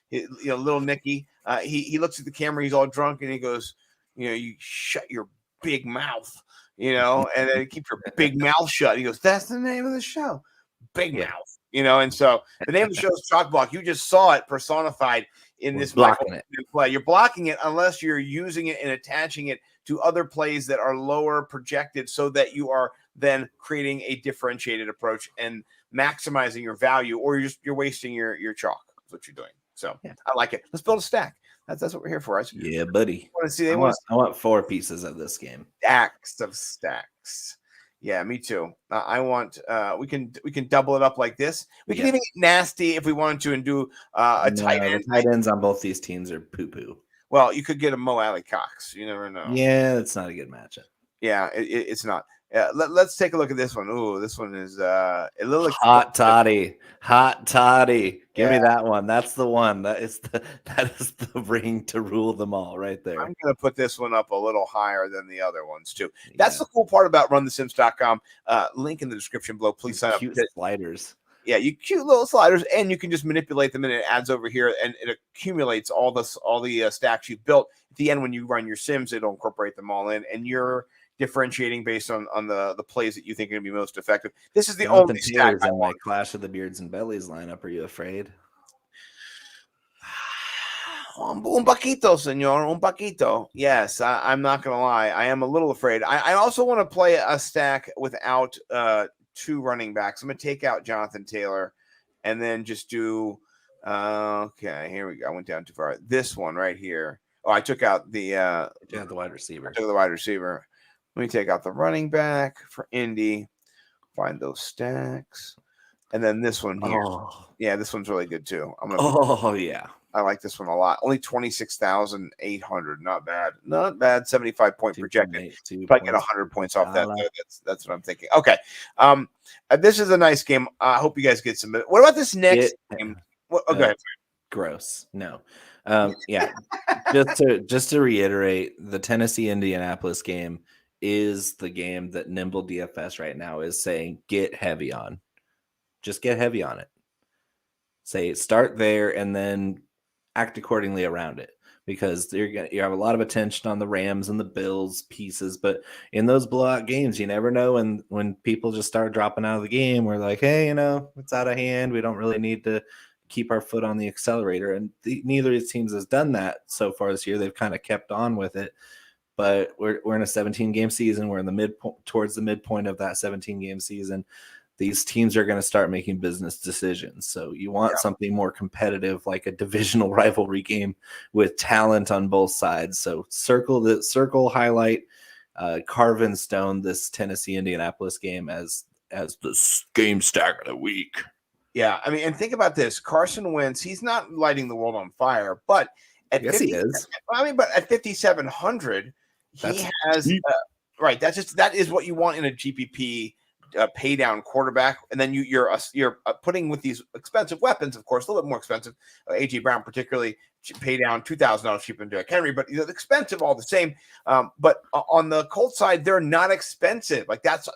little Nicky, he looks at the camera, he's all drunk, and he goes, you shut your big mouth, and then keep your big mouth shut. He goes, that's the name of the show, Big Mouth, and so the name of the show is Chalk Block. You just saw it personified in this blocking it play. You're blocking it unless you're using it and attaching it to other plays that are lower projected so that you are then creating a differentiated approach and maximizing your value, or you're wasting your chalk. That's what you're doing. So I like it. Let's build a stack. That's what we're here for. Yeah, buddy. I want 4 pieces of this game. Stacks of stacks. Yeah, me too. I want. We can double it up like this. We can even get nasty if we wanted to and do tight end. The tight ends on both these teams are poo poo. Well, you could get a Mo Alley Cox. You never know. Yeah, it's not a good matchup. Yeah, it's not. Let's take a look at this one. Ooh, this one is a little hot toddy. Give me that one. That's the one. That is the ring to rule them all right there. I'm gonna put this one up a little higher than the other ones too. That's the cool part about runthesims.com. Link in the description below. Please sign up. Cute sliders. Yeah, you cute little sliders, and you can just manipulate them, and it adds over here, and it accumulates all the stacks you've built. At the end, when you run your sims, it'll incorporate them all in, and you're differentiating based on the plays that you think are going to be most effective. This is the only stack in my Clash of the Beards and Bellies lineup. Are you afraid? Un poquito, senor. Un poquito. Yes, I'm not going to lie. I am a little afraid. I also want to play a stack without 2 running backs. I'm going to take out Jonathan Taylor and then just do okay, here we go. I went down too far. This one right here. Oh, I took out the wide receiver. I took the wide receiver. Let me take out the running back for Indy. Find those stacks. And then this one here. Oh. Yeah, this one's really good too. I like this one a lot. Only 26,800. Not bad. 75-point projected. If I get 100 points off that, that's what I'm thinking. Okay. This is a nice game. I hope you guys get some. What about this next game? Go ahead. Gross. No. Just to reiterate, the Tennessee Indianapolis game is the game that Nimble DFS right now is saying get heavy on. Just get heavy on it. Say start there and then act accordingly around it, because you have a lot of attention on the Rams and the Bills pieces, but in those blowout games, you never know when people just start dropping out of the game. We're like, hey, it's out of hand. We don't really need to keep our foot on the accelerator, and neither of these teams has done that so far this year. They've kind of kept on with it. But we're in a 17-game season. We're in the towards the midpoint of that 17-game season. These teams are going to start making business decisions. So you want something more competitive, like a divisional rivalry game with talent on both sides. So highlight, carve in stone this Tennessee Indianapolis game as the game stack of the week. Yeah, I mean, and think about this: Carson Wentz, he's not lighting the world on fire, but at yes, he is. I mean, but at 5,700. He has right. That is what you want in a GPP pay down quarterback, and then you're putting with these expensive weapons, of course, a little bit more expensive. AJ Brown particularly pay down $2,000 cheaper than Derrick Henry, but expensive all the same. But on the Colts side, they're not expensive. Like that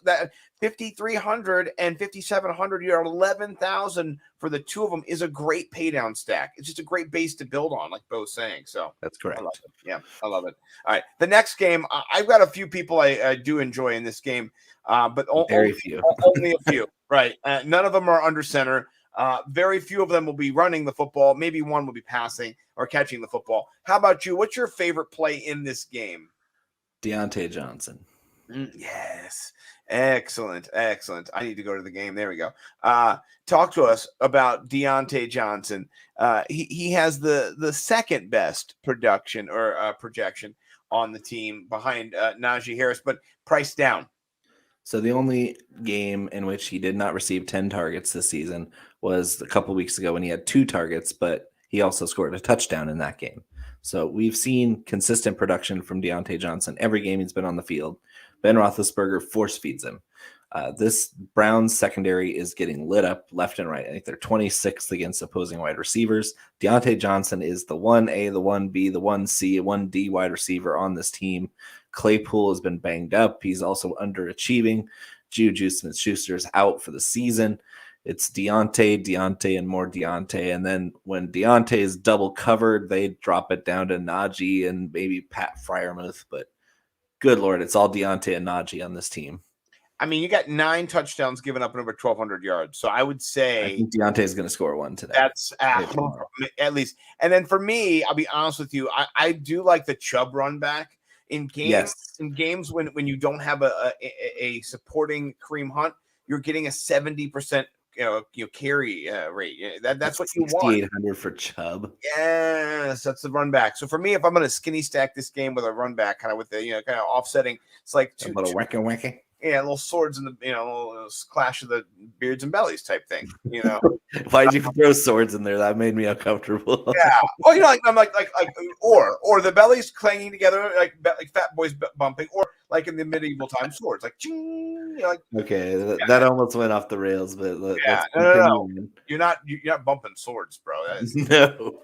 5,300 and 5,700, you're at 11,000 for the two of them is a great pay down stack. It's just a great base to build on, like Bo's saying. So that's correct. I love it. Yeah, I love it. All right, the next game, I've got a few people I do enjoy in this game, but very few. Only a few. Right, none of them are under center. Very few of them will be running the football. Maybe one will be passing or catching the football. How about you? What's your favorite play in this game? Deontay Johnson. Yes. Excellent. I need to go to the game. There we go. Talk to us about Deontay Johnson. He has the second best production or projection on the team behind Najee Harris, but priced down. So the only game in which he did not receive 10 targets this season was a couple weeks ago when he had 2 targets, but he also scored a touchdown in that game. So we've seen consistent production from Deontay Johnson every game he's been on the field. Ben Roethlisberger force feeds him. This Browns secondary is getting lit up left and right. I think they're 26th against opposing wide receivers. Deontay Johnson is the 1A, the 1B, the 1C, 1D wide receiver on this team. Claypool has been banged up. He's also underachieving. Juju Smith-Schuster is out for the season. It's Deontay, and more Deontay. And then when Deontay is double covered, they drop it down to Najee and maybe Pat Freiermuth. But good Lord, it's all Deontay and Najee on this team. I mean, you got 9 touchdowns given up and over 1,200 yards. So I would say I think Deontay is going to score one today. That's at least. And then for me, I'll be honest with you, I do like the Chubb run back in games. Yes. In games when you don't have a supporting Kareem Hunt, you're getting a 70% carry rate. That's what you want. 6,800 for Chubb. Yes, that's the run back. So for me, if I'm going to skinny stack this game with a run back, kind of with the kind of offsetting, it's like a little whacky. Yeah, little swords in the little clash of the beards and bellies type thing. Why'd you throw swords in there? That made me uncomfortable. Yeah. Well, I'm like or the bellies clanging together like fat boys bumping, or like in the medieval times, swords like ching. Okay, that almost went off the rails, but no. You're not bumping swords, bro. No.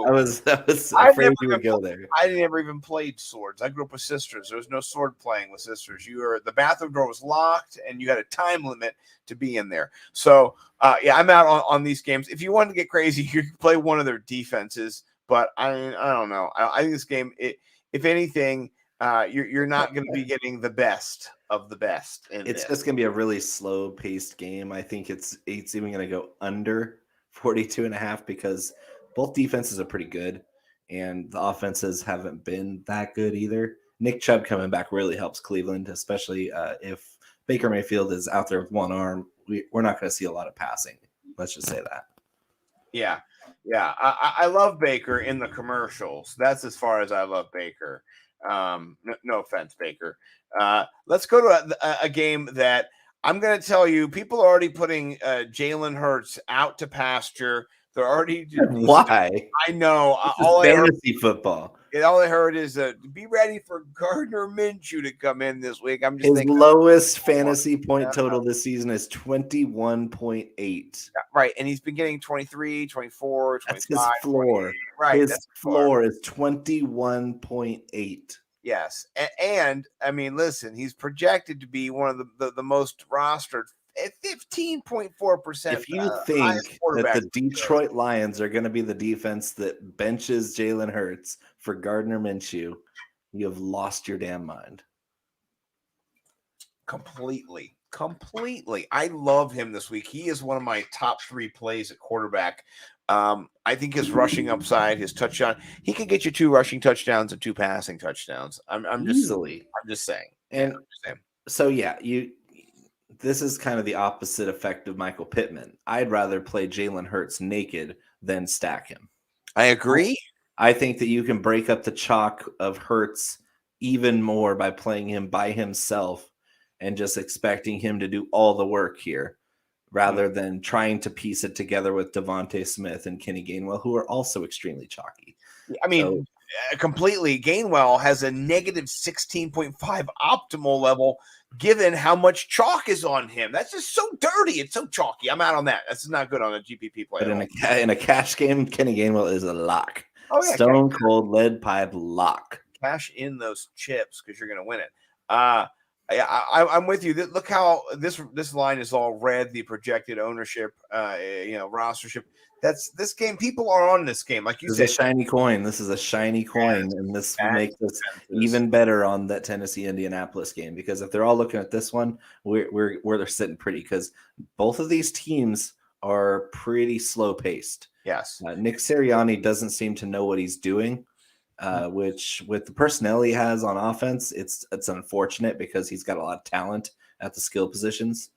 I was afraid you would go there. I never even played swords. I grew up with sisters. There was no sword playing with sisters. The bathroom door was locked, and you had a time limit to be in there. So, I'm out on these games. If you want to get crazy, you can play one of their defenses. But I don't know. I think this game, if anything, you're not going to be getting the best of the best. It's just going to be a really slow-paced game. I think it's even going to go under 42.5 because both defenses are pretty good, and the offenses haven't been that good either. Nick Chubb coming back really helps Cleveland, especially if Baker Mayfield is out there with one arm. We're not going to see a lot of passing. Let's just say that. Yeah. I love Baker in the commercials. That's as far as I love Baker. No offense, Baker. Let's go to a game that I'm going to tell you people are already putting Jalen Hurts out to pasture. They're already why? I know. Fantasy football. All I heard is be ready for Gardner Minshew to come in this week. I'm just his thinking lowest fantasy point total this season is 21.8. Right, and he's been getting 23, 24, 25. That's his floor. Right, his floor is 21.8. Yes, and I mean, listen, he's projected to be one of the most rostered at 15.4%. If you think that the Detroit Lions are going to be the defense that benches Jalen Hurts for Gardner Minshew, you have lost your damn mind. Completely. I love him this week. He is one of my top 3 plays at quarterback. I think his rushing upside, his touchdown, he could get you 2 rushing touchdowns and 2 passing touchdowns. I'm just saying. And so, yeah, this is kind of the opposite effect of Michael Pittman. I'd rather play Jalen Hurts naked than stack him. I agree. I think that you can break up the chalk of Hurts even more by playing him by himself and just expecting him to do all the work here rather than trying to piece it together with Devontae Smith and Kenny Gainwell, who are also extremely chalky. I mean, completely. Gainwell has a negative 16.5 optimal level given how much chalk is on him. That's just so dirty. It's so chalky. I'm out on that. That's not good on a GPP play. But in a cash game, Kenny Gainwell is a lock. Oh, yeah, Stone cold lead pipe lock. Cash in those chips because you're going to win it. I'm with you. Look how this line is all red. The projected ownership, rostership. That's this game. People are on this game, like you said. This is a shiny coin. This is a shiny coin, and this makes us even better on that Tennessee Indianapolis game because if they're all looking at this one, we're sitting pretty because both of these teams are pretty slow paced. Yes, Nick Sirianni doesn't seem to know what he's doing. Which with the personnel he has on offense, it's unfortunate because he's got a lot of talent at the skill positions,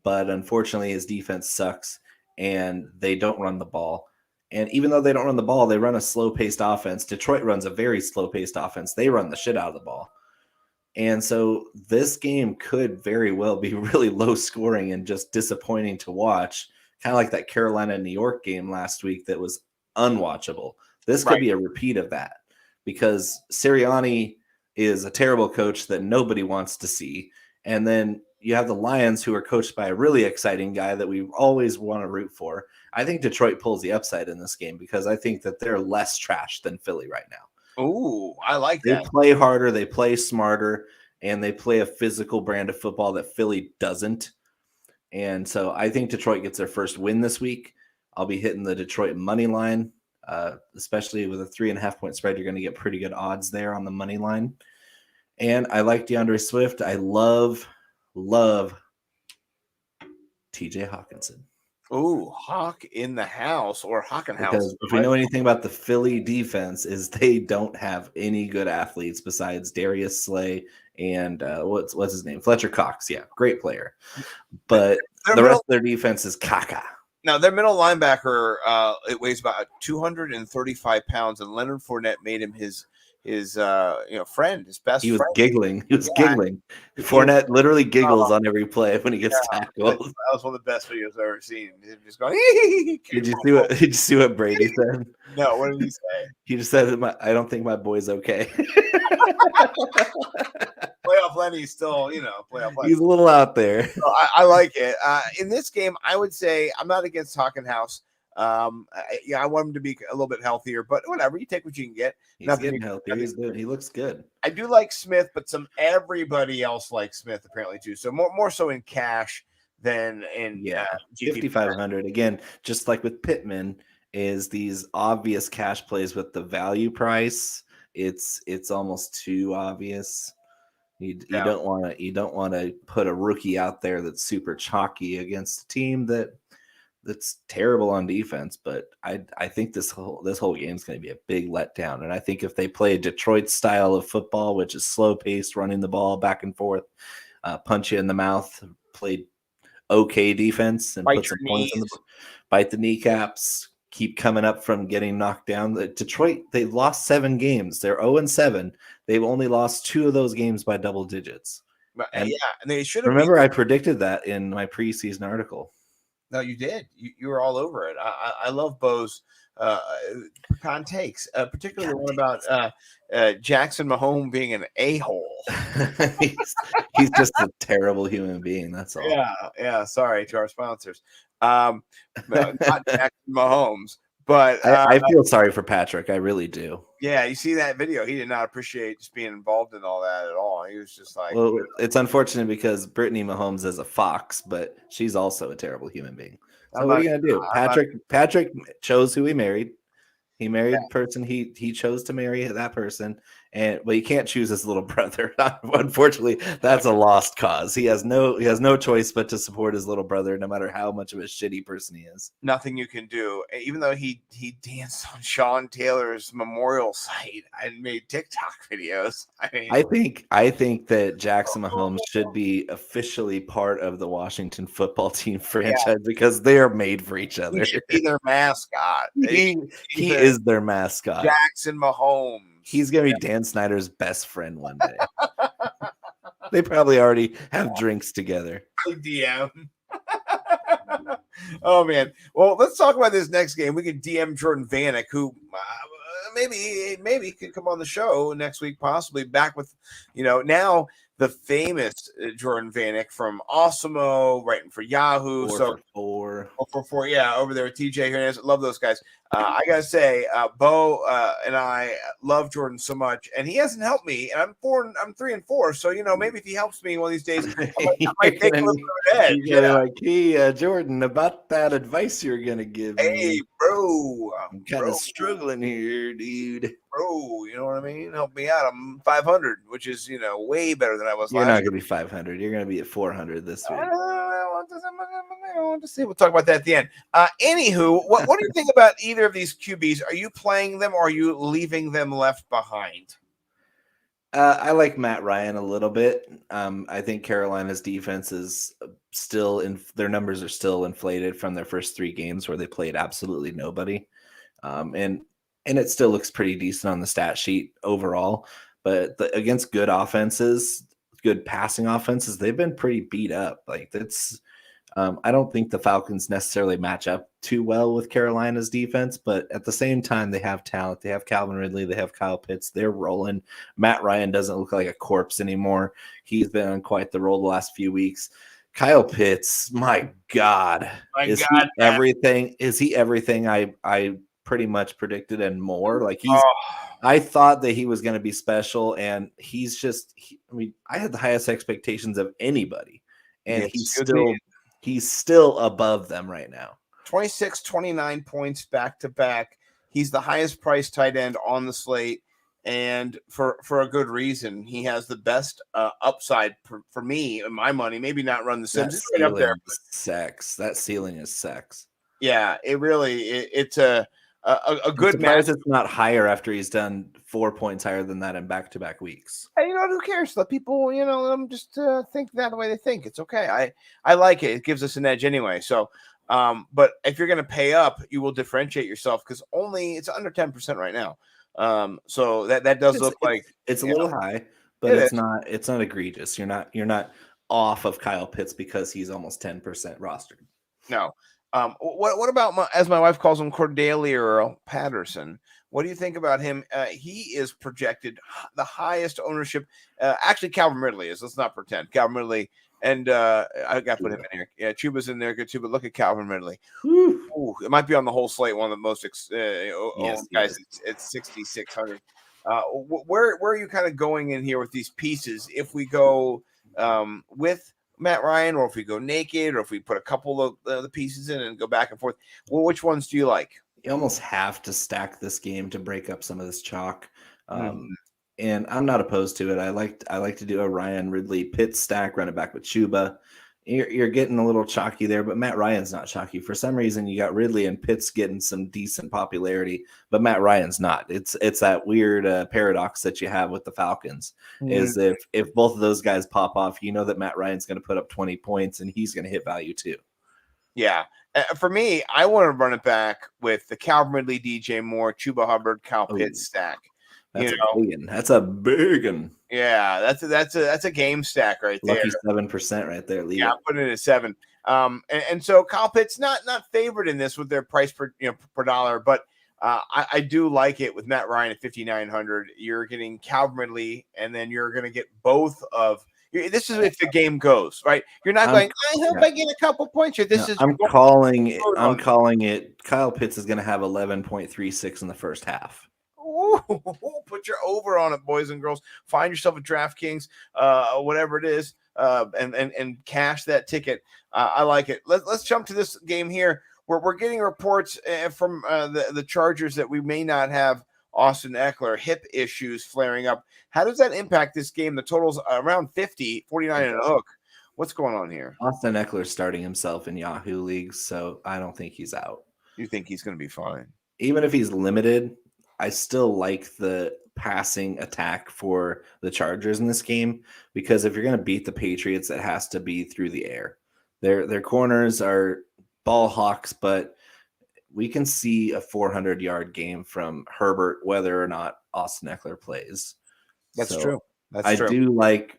but unfortunately his defense sucks and they don't run the ball. And even though they don't run the ball, they run a slow-paced offense. Detroit runs a very slow-paced offense. They run the shit out of the ball. And so this game could very well be really low scoring and just disappointing to watch, kind of like that Carolina-New York game last week that was unwatchable. This could be a repeat of that. Because Sirianni is a terrible coach that nobody wants to see. And then you have the Lions who are coached by a really exciting guy that we always want to root for. I think Detroit pulls the upside in this game because I think that they're less trash than Philly right now. Ooh, I like that. They play harder, they play smarter, and they play a physical brand of football that Philly doesn't. And so I think Detroit gets their first win this week. I'll be hitting the Detroit money line. Especially with a 3.5 point spread, you're going to get pretty good odds there on the money line. And I like DeAndre Swift. I love TJ Hawkinson. Ooh, Hawk in the house or Hawkenhouse. Because if we know anything about the Philly defense is they don't have any good athletes besides Darius Slay and what's his name? Fletcher Cox. Yeah, great player. But the rest of their defense is caca. Now, their middle linebacker, it weighs about 235 pounds, and Leonard Fournette made him his friend, his best friend. He was giggling. Giggling. Fournette literally giggles on every play when he gets tackled. That was one of the best videos I've ever seen. Just going, Did you see what Brady said? No, what did he say? He just said, I don't think my boy's okay. Playoff Lenny's still, playoff Lenny. He's a little out there. So I like it. In this game, I would say I'm not against Hawkenhouse. I want him to be a little bit healthier, but whatever. You take what you can get. He's getting healthier. He's good. He looks good. I do like Smith, but everybody else likes Smith apparently too. So more so in cash than in 5,500. Again, just like with Pittman, is these obvious cash plays with the value price. It's almost too obvious. You don't want to put a rookie out there that's super chalky against a team that's terrible on defense. But I think this whole game is going to be a big letdown. And I think if they play a Detroit style of football, which is slow paced, running the ball back and forth, punch you in the mouth, played okay defense, and put some points bite the kneecaps. Keep coming up from getting knocked down. Detroit, they've lost 7 games. They're 0-7. They've only lost 2 of those games by double digits. And they should remember. I predicted that in my preseason article. No, you did. You were all over it. I love Bo's con takes, particularly the one about Jackson Mahomes being an a-hole. he's just a terrible human being. That's all. Yeah. Sorry to our sponsors. Not Jackson Mahomes, but I feel sorry for Patrick. I really do. Yeah, you see that video. He did not appreciate just being involved in all that at all. He was just like, well, it's unfortunate because Brittany Mahomes is a fox, but she's also a terrible human being. So what are you gonna do? Patrick chose who he married. He married the person he chose to marry that person, but he can't choose his little brother. Unfortunately, that's a lost cause. He has no choice but to support his little brother, no matter how much of a shitty person he is. Nothing you can do. Even though he danced on Sean Taylor's memorial site and made TikTok videos. I think that Jackson Mahomes should be officially part of the Washington football team franchise because they are made for each other. He should be their mascot. He is their mascot. Jackson Mahomes. He's going to be Dan Snyder's best friend one day. They probably already have drinks together. DM. Oh, man. Well, let's talk about this next game. We can DM Jordan Vanek, who maybe he could come on the show next week, possibly back with, now the famous Jordan Vanek from Awesemo, writing for Yahoo. 4 for 4, yeah, over there with TJ Hernandez. Love those guys. I gotta say, Bo and I love Jordan so much, and he hasn't helped me. And I'm 3 and 4, so maybe if he helps me one of these days, I might take a little bit of edge. Like, hey, Jordan, about that advice you're gonna give me. Hey, bro, I'm kind of struggling here, dude. Bro, you know what I mean? Help me out. I'm 500, which is way better than I was. You're not gonna be 500. You're gonna be at 400 this week. I want to see. We'll talk about that at the end. Anywho, what do you think about either of these QBs? Are you playing them, or are you leaving them left behind? I like Matt Ryan a little bit. I think Carolina's defense is still their numbers are still inflated from their first 3 games where they played absolutely nobody. And it still looks pretty decent on the stat sheet overall, but against good offenses, good passing offenses, they've been pretty beat up. Like that's, I don't think the Falcons necessarily match up too well with Carolina's defense, but at the same time, they have talent. They have Calvin Ridley. They have Kyle Pitts. They're rolling. Matt Ryan doesn't look like a corpse anymore. He's been on quite the roll the last few weeks. Kyle Pitts, my God, is he everything I pretty much predicted and more? Like I thought that he was going to be special, and he's just. I had the highest expectations of anybody, and he's still above them right now. 26, 29 points back to back. He's the highest priced tight end on the slate, and for a good reason. He has the best upside for me and my money. Maybe not run the Sims right up there. Sex. That ceiling is sex. Yeah, it's a good match. It's not higher after he's done 4 points higher than that in back-to-back weeks. Hey, who cares? Let people, just think that the way they think. It's okay. I like it. It gives us an edge anyway. So, but if you're going to pay up, you will differentiate yourself because it's under 10% right now. So that does look like it's a little high, but it's not egregious. You're not off of Kyle Pitts because he's almost 10% rostered. No. What about as my wife calls him, Cordelia Patterson? What do you think about him? He is projected the highest ownership. Actually, Calvin Ridley is. Let's not pretend. Calvin Ridley, and I got to put him in here. Yeah, Chuba's in there good too. But look at Calvin Ridley. Ooh, it might be on the whole slate one of the most owned guys. It's 6,600. Where are you kind of going in here with these pieces? If we go with Matt Ryan, or if we go naked, or if we put a couple of the pieces in and go back and forth, well, which ones do you like? You almost have to stack this game to break up some of this chalk, and I'm not opposed to it. I like to do a Ryan Ridley Pitts stack, run it back with Chuba. You're getting a little chalky there, but Matt Ryan's not chalky. For some reason, you got Ridley and Pitts getting some decent popularity, but Matt Ryan's not. It's that weird paradox that you have with the Falcons, is if both of those guys pop off, that Matt Ryan's going to put up 20 points and he's going to hit value too. Yeah. For me, I want to run it back with the Calvin Ridley, DJ Moore, Chuba Hubbard, Kyle Pitts stack. That's a big one. Yeah, that's a game stack right there. Lucky 7% right there. Yeah, I'm putting it at 7. And so Kyle Pitts not favored in this with their price per dollar, but I do like it with Matt Ryan at 5,900. You're getting Calvin Ridley, and then you're going to get both of. This is if the game goes right. You're not going. I hope I get a couple points here. I'm calling it. Kyle Pitts is going to have 11.36 in the first half. Ooh, put your over on it, boys and girls. Find yourself a DraftKings, whatever it is, and cash that ticket. I like it. Let's jump to this game here, where we're getting reports from the Chargers that we may not have Austin Eckler hip issues flaring up. How does that impact this game? The total's around 49 and a hook. What's going on here? Austin Eckler's starting himself in Yahoo leagues, so I don't think he's out. You think he's going to be fine? Even if he's limited, I still like the passing attack for the Chargers in this game, because if you're going to beat the Patriots, it has to be through the air. Their corners are ball hawks, but we can see a 400-yard game from Herbert, whether or not Austin Eckler plays. That's true. I do like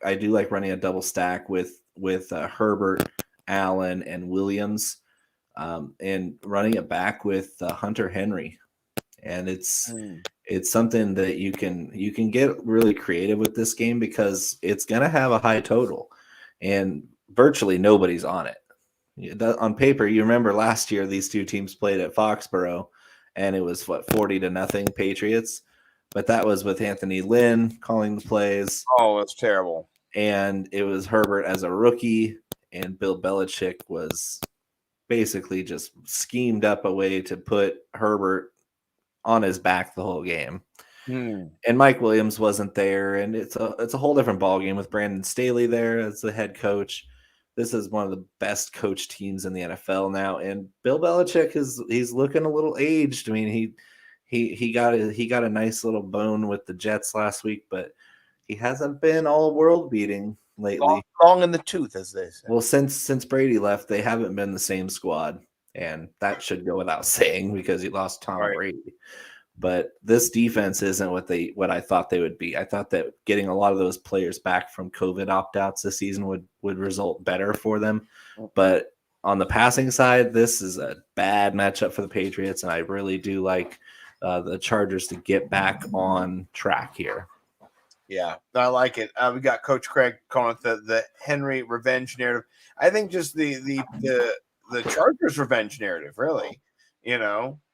running a double stack with Herbert, Allen, and Williams, and running it back with Hunter Henry. And It's something that you can get really creative with this game because it's going to have a high total, and virtually nobody's on it. On paper, you remember last year these two teams played at Foxborough, and it was 40-0 Patriots, but that was with Anthony Lynn calling the plays. Oh, that's terrible. And it was Herbert as a rookie, and Bill Belichick was basically just schemed up a way to put Herbert on his back the whole game. And Mike Williams wasn't there, and it's a whole different ballgame with Brandon Staley there as the head coach. This is one of the best coach teams in the NFL now, and Bill Belichick he's looking a little aged. I mean, he got a nice little bone with the Jets last week, but he hasn't been all world beating lately. Long in the tooth, as they say. Well, since Brady left, they haven't been the same squad, and that should go without saying because he lost Tom Brady. But this defense isn't what I thought they would be. I thought that getting a lot of those players back from COVID opt-outs this season would result better for them. But on the passing side, this is a bad matchup for the Patriots, and I really do like the Chargers to get back on track here. Yeah, I like it. We got Coach Craig calling it the Henry revenge narrative. I think just the Chargers revenge narrative, really.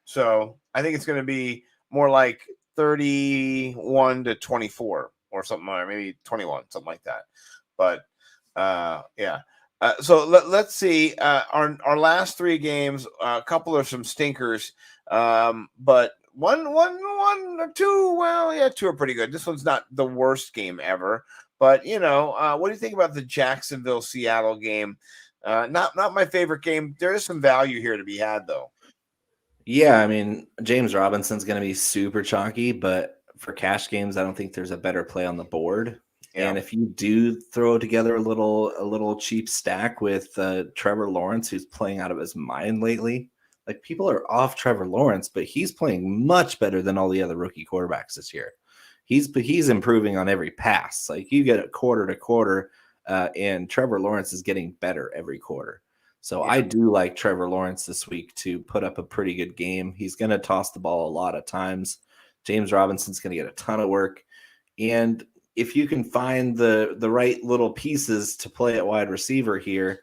So I think it's going to be more like 31-24 or something, or maybe 21, something like that. But yeah. So let's see. Our last three games, a couple of some stinkers, but one or two. Well, yeah, two are pretty good. This one's not the worst game ever, but what do you think about the Jacksonville-Seattle game? Not my favorite game. There is some value here to be had, though. Yeah, I mean, James Robinson's going to be super chalky, but for cash games, I don't think there's a better play on the board. Yeah. And if you do throw together a little cheap stack with Trevor Lawrence, who's playing out of his mind lately, like people are off Trevor Lawrence, but he's playing much better than all the other rookie quarterbacks this year. He's improving on every pass. Like you get it quarter to quarter, and Trevor Lawrence is getting better every quarter. So yeah. I do like Trevor Lawrence this week to put up a pretty good game. He's going to toss the ball a lot of times. James Robinson's going to get a ton of work. And if you can find the right little pieces to play at wide receiver here,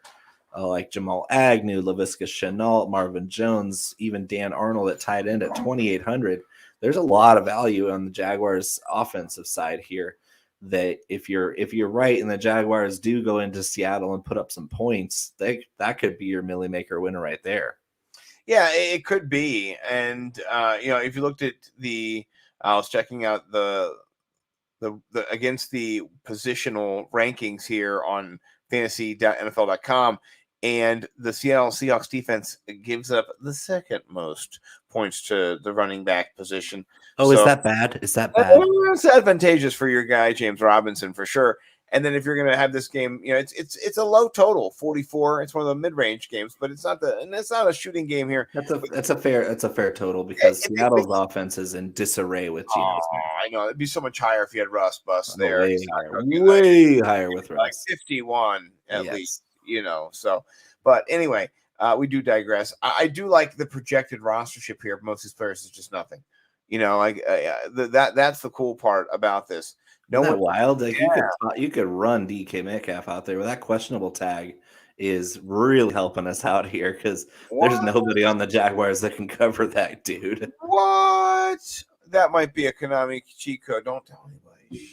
like Jamal Agnew, Laviska Shenault, Marvin Jones, even Dan Arnold at tight end at 2,800, there's a lot of value on the Jaguars' offensive side here. That if you're right and the Jaguars do go into Seattle and put up some points, that could be your Millie Maker winner right there. Yeah, it could be. And if you looked at I was checking out the against the positional rankings here on fantasy.nfl.com, and the Seattle Seahawks defense gives up the second most points to the running back position. Oh, so, is that bad? Is that bad? It's advantageous for your guy, James Robinson, for sure. And then if you're going to have this game, it's a low total, 44. It's one of the mid-range games, but it's not a shooting game here. That's a fair total because Seattle's offense is in disarray with Geno Smith. I know it'd be so much higher if you had Russ Bus there. Way higher with Russ, like 51 at least. So, but anyway, we do digress. I do like the projected rostership here. Most of these players is just nothing. That's the cool part about this. No one wild. Like you could run DK Metcalf out there with that questionable tag is really helping us out here because there's nobody on the Jaguars that can cover that dude. What? That might be a Konami cheat code. Don't tell anybody.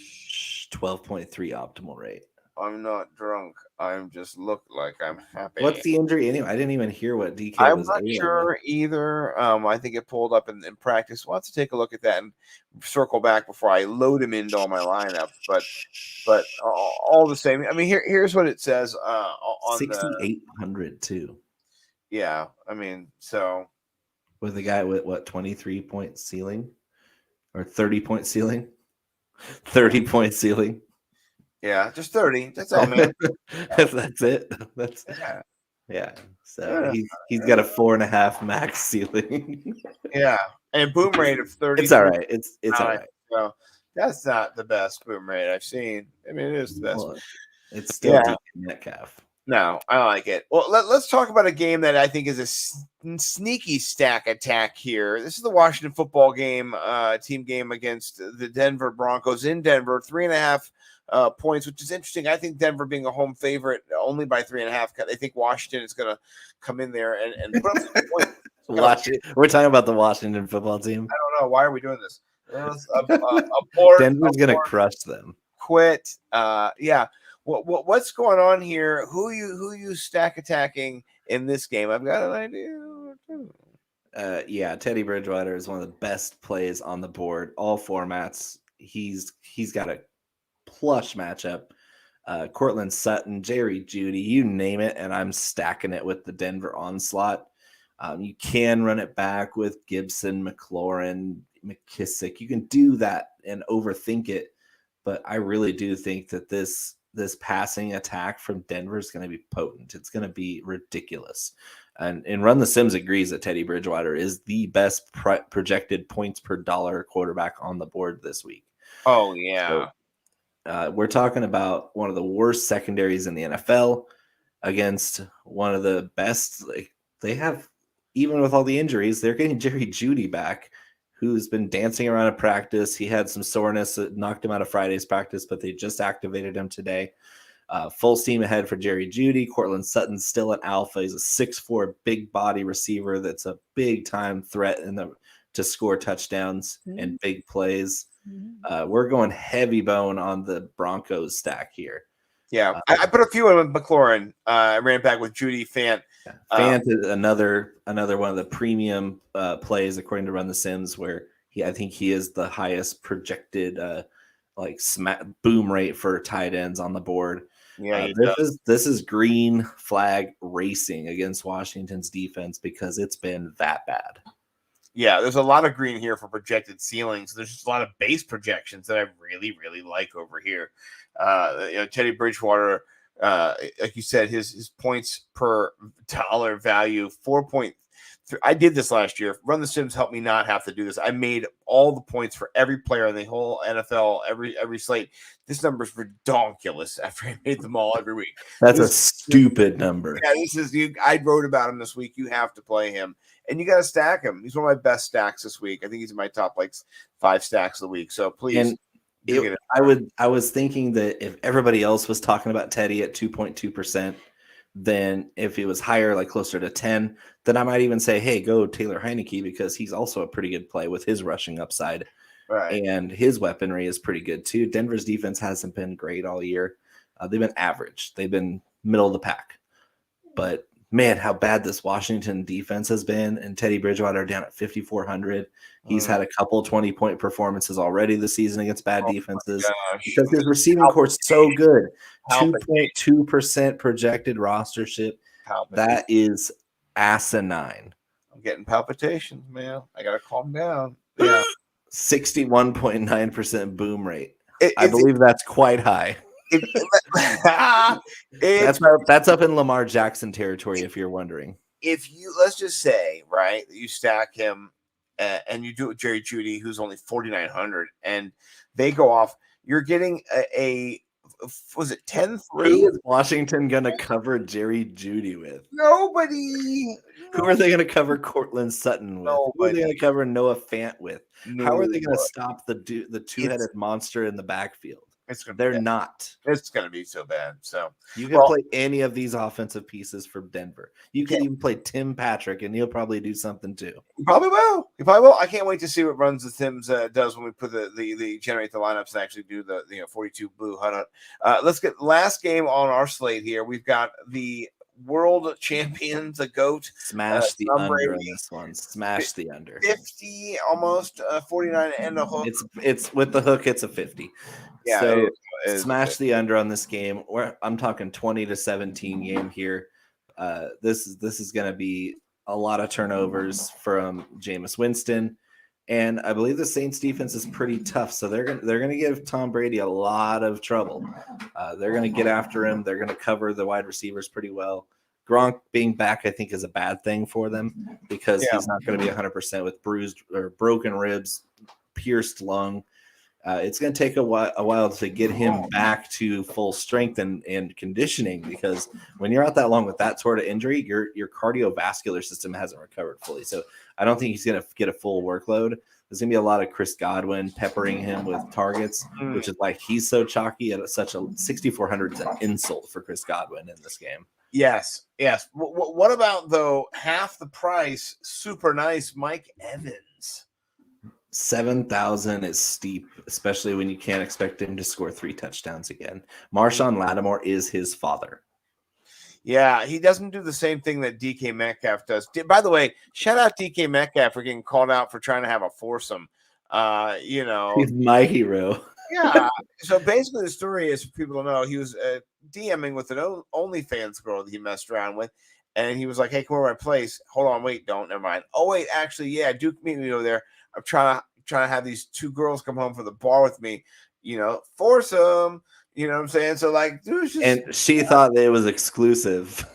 12.3 optimal rate. I'm not drunk. I'm just look like I'm happy. What's the injury anyway? I didn't even hear what DK I'm was. I'm not sure either. I think it pulled up in practice. We'll have to take a look at that and circle back before I load him into all my lineup. But all the same, I mean, here's what it says on 6,800 too. Yeah, I mean, so with a guy with what 23-point ceiling or 30-point ceiling, 30-point ceiling. Yeah, just 30. That's all, man. That's it. Yeah. So he's got a 4.5 max ceiling. Yeah, and boom rate of 30. It's all right. It's all right. So that's not the best boom rate I've seen. I mean, it is the best. Well, it's still DK Metcalf. No, I like it. Well, let's talk about a game that I think is a sneaky stack attack here. This is the Washington football game, team game against the Denver Broncos in Denver, 3.5 points, which is interesting. I think Denver being a home favorite only by 3.5. I think Washington is going to come in there and put up some points. We're talking about the Washington football team. I don't know. Why are we doing this? Denver's going to crush them. Quit. Yeah. What's going on here? Who you stack attacking in this game? I've got an idea. Yeah, Teddy Bridgewater is one of the best plays on the board, all formats. He's got a plush matchup. Cortland Sutton, Jerry Jeudy, you name it, and I'm stacking it with the Denver onslaught. You can run it back with Gibson, McLaurin, McKissick. You can do that and overthink it, but I really do think that this passing attack from Denver is going to be potent. It's going to be ridiculous. And Run the Sims agrees that Teddy Bridgewater is the best projected points per dollar quarterback on the board this week. Oh, yeah. So, we're talking about one of the worst secondaries in the NFL against one of the best. Like, they have, even with all the injuries, they're getting Jerry Jeudy back, who's been dancing around at practice. He had some soreness that knocked him out of Friday's practice, but they just activated him today. Full steam ahead for Jerry Jeudy. Cortland Sutton's still an alpha. He's a 6'4", big body receiver that's a big time threat to score touchdowns and big plays. We're going heavy bone on the Broncos stack here. Yeah, I put a few in with McLaurin. I ran back with Jeudy, Fant. Fant is another one of the premium plays according to Run the Sims, where I think he is the highest projected boom rate for tight ends on the board. Yeah, this is green flag racing against Washington's defense because it's been that bad. Yeah, there's a lot of green here for projected ceilings. There's just a lot of base projections that I really, really like over here. Teddy Bridgewater, like you said, his points per dollar value, 4.3. I did this last year. Run the Sims helped me not have to do this. I made all the points for every player in the whole NFL, every slate. This number is ridiculous after I made them all every week. That's a stupid number. Yeah, this is you. I wrote about him this week. You have to play him, and you got to stack him. He's one of my best stacks this week. I think he's in my top 5 stacks of the week. So please. I was thinking that if everybody else was talking about Teddy at 2.2%, then if it was higher, like closer to 10, then I might even say, hey, go Taylor Heineke, because he's also a pretty good play with his rushing upside. Right. And his weaponry is pretty good too. Denver's defense hasn't been great all year. They've been average. They've been middle of the pack. But man, how bad this Washington defense has been. And Teddy Bridgewater down at 5,400. He's had a couple 20-point performances already this season against bad defenses because his receiving core's so good. 2.2% projected rostership. That is asinine. I'm getting palpitations, man. I gotta calm down. Yeah. 61.9% boom rate. I believe that's quite high. That's up in Lamar Jackson territory, if you're wondering. If you, let's just say, right, you stack him and you do it with Jerry Jeudy, who's only 4,900, and they go off, you're getting a was it 10-3? Who is Washington going to cover Jerry Jeudy with? Nobody. Who are they going to cover Cortland Sutton with? Nobody. Who are they going to cover Noah Fant with? Nobody. How are they going to stop the two-headed monster in the backfield? They're not. It's going to be so bad. So you can play any of these offensive pieces from Denver. You can even play Tim Patrick, and he'll probably do something too. He probably will. I can't wait to see what Runs the Sims does when we put the generate the lineups and actually do the 42 blue HUD. Let's get last game on our slate here. We've got the world champions, the GOAT. Smash the under in this one. Smash the under. 50, almost 49 and a hook. It's with the hook. It's a 50. Yeah. So smash the under on this game. I'm talking 20-17 game here. This is going to be a lot of turnovers from Jameis Winston, and I believe the Saints defense is pretty tough. So they're going to give Tom Brady a lot of trouble. They're going to get after him. They're going to cover the wide receivers pretty well. Gronk being back, I think, is a bad thing for them because he's not going to be 100% with bruised or broken ribs, pierced lung. It's going to take a while to get him back to full strength and conditioning, because when you're out that long with that sort of injury, your cardiovascular system hasn't recovered fully. So I don't think he's going to get a full workload. There's going to be a lot of Chris Godwin peppering him with targets, which is why he's so chalky at such a 6,400 is an insult for Chris Godwin in this game. Yes. What about, though, half the price, super nice Mike Evans? 7,000 is steep, especially when you can't expect him to score 3 touchdowns again. Marshawn Lattimore is his father. Yeah, he doesn't do the same thing that DK Metcalf does. By the way, shout out DK Metcalf for getting called out for trying to have a foursome. He's my hero. Yeah. So basically, the story is, for people to know, he was DMing with an OnlyFans girl that he messed around with, and he was like, "Hey, come over to my place." Hold on, wait, don't, never mind. Oh wait, actually, yeah, Duke, meet me over there. I'm trying to have these 2 girls come home from the bar with me. Foursome. You know what I'm saying? So, like, dude, and she thought it was exclusive.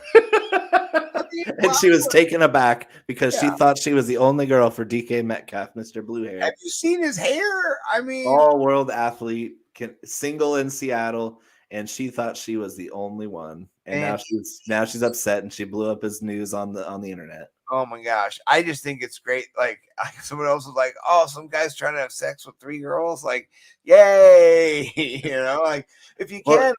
And she was taken aback because she thought she was the only girl for DK Metcalf, Mr. Blue Hair. Have you seen his hair? I mean, all-world athlete, single in Seattle, and she thought she was the only one. And now she's upset, and she blew up his news on the internet. Oh my gosh, I just think it's great. Like, someone else was like, "Oh, some guy's trying to have sex with 3 girls." Like, yay! Like, if you can.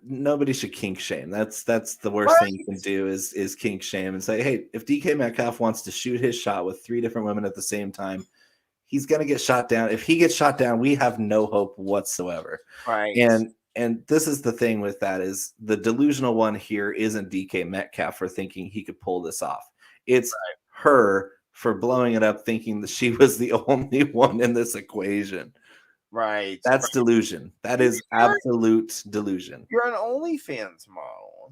Nobody should kink shame. That's the worst thing you can do is kink shame and say, hey, if DK Metcalf wants to shoot his shot with 3 different women at the same time, he's gonna get shot down. If he gets shot down, we have no hope whatsoever. Right. And this is the thing with that, is the delusional one here isn't DK Metcalf for thinking he could pull this off. It's her for blowing it up, thinking that she was the only one in this equation. Right. That's delusion. That is absolute delusion. You're an OnlyFans model.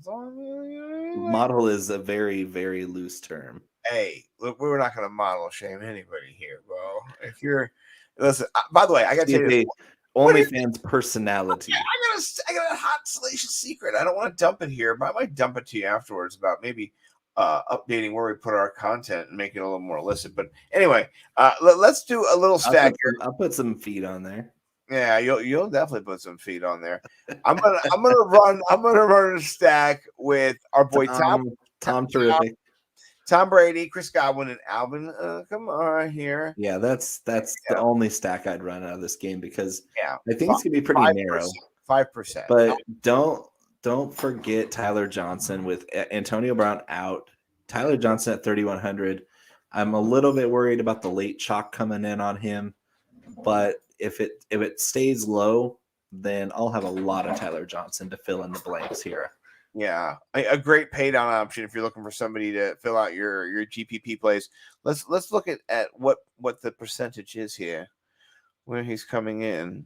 Model is a very, very loose term. Hey, look, we're not going to model shame anybody here, bro. Listen, by the way, I got to tell you, OnlyFans personality. I got a hot salacious secret. I don't want to dump it here, but I might dump it to you afterwards about maybe updating where we put our content and make it a little more illicit. But anyway, let's do a little stack here. I'll put some feet on there. Yeah, you'll definitely put some feet on there. I'm gonna run a stack with our boy Tom Terrific. Tom Brady, Chris Godwin, and Alvin. Come on here. Yeah, that's the only stack I'd run out of this game, because I think it's gonna be pretty narrow. 5%. But don't forget Tyler Johnson with Antonio Brown out. Tyler Johnson at 3,100. I'm a little bit worried about the late chalk coming in on him, but if it stays low, then I'll have a lot of Tyler Johnson to fill in the blanks here. Yeah, a great pay down option if you're looking for somebody to fill out your GPP plays. Let's look at what the percentage is here, where he's coming in.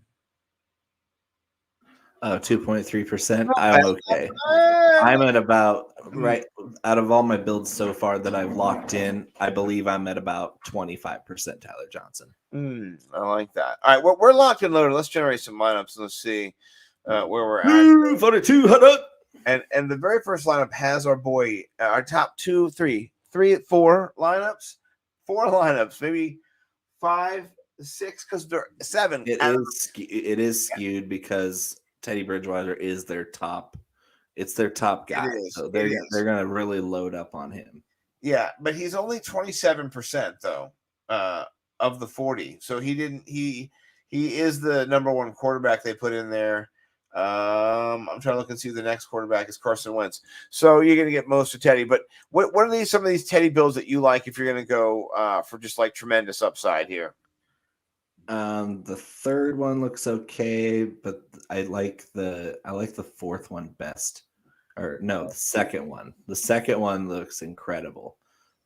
2.3%. I'm okay. I'm at about out of all my builds so far that I've locked in, I believe I'm at about 25% Tyler Johnson. I like that. All right, we're locked and loaded. Let's generate some lineups and let's see where we're at. 4200. And the very first lineup has our boy, our top 4 lineups, 4 lineups, maybe 5, 6, because they're 7. It is skewed because Teddy Bridgewater is their top. It's their top guy, so they're going to really load up on him. Yeah, but he's only 27% though of the 40. So he is the number 1 quarterback they put in there. I'm trying to look and see who the next quarterback is. Carson Wentz. So you're going to get most of Teddy. But what are some of these Teddy builds that you like if you're going to go for just like tremendous upside here? The third one looks okay, but I like the 4th one best. Or no, the second one. The second one looks incredible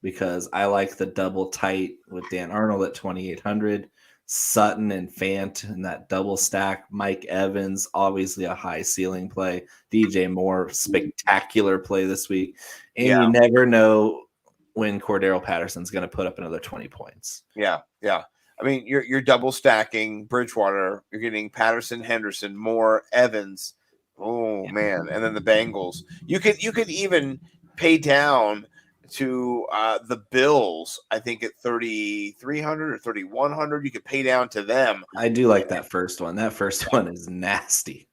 because I like the double tight with Dan Arnold at 2,800, Sutton and Fant and that double stack. Mike Evans, obviously a high ceiling play. DJ Moore, spectacular play this week. And you never know when Cordero Patterson's going to put up another 20 points. Yeah. I mean, you're double stacking Bridgewater. You're getting Patterson, Henderson, Moore, Evans. Oh man, and then the Bengals. You could even pay down to the Bills, I think at 3,300 or 3,100. You could pay down to them. I do like that first one. That first one is nasty.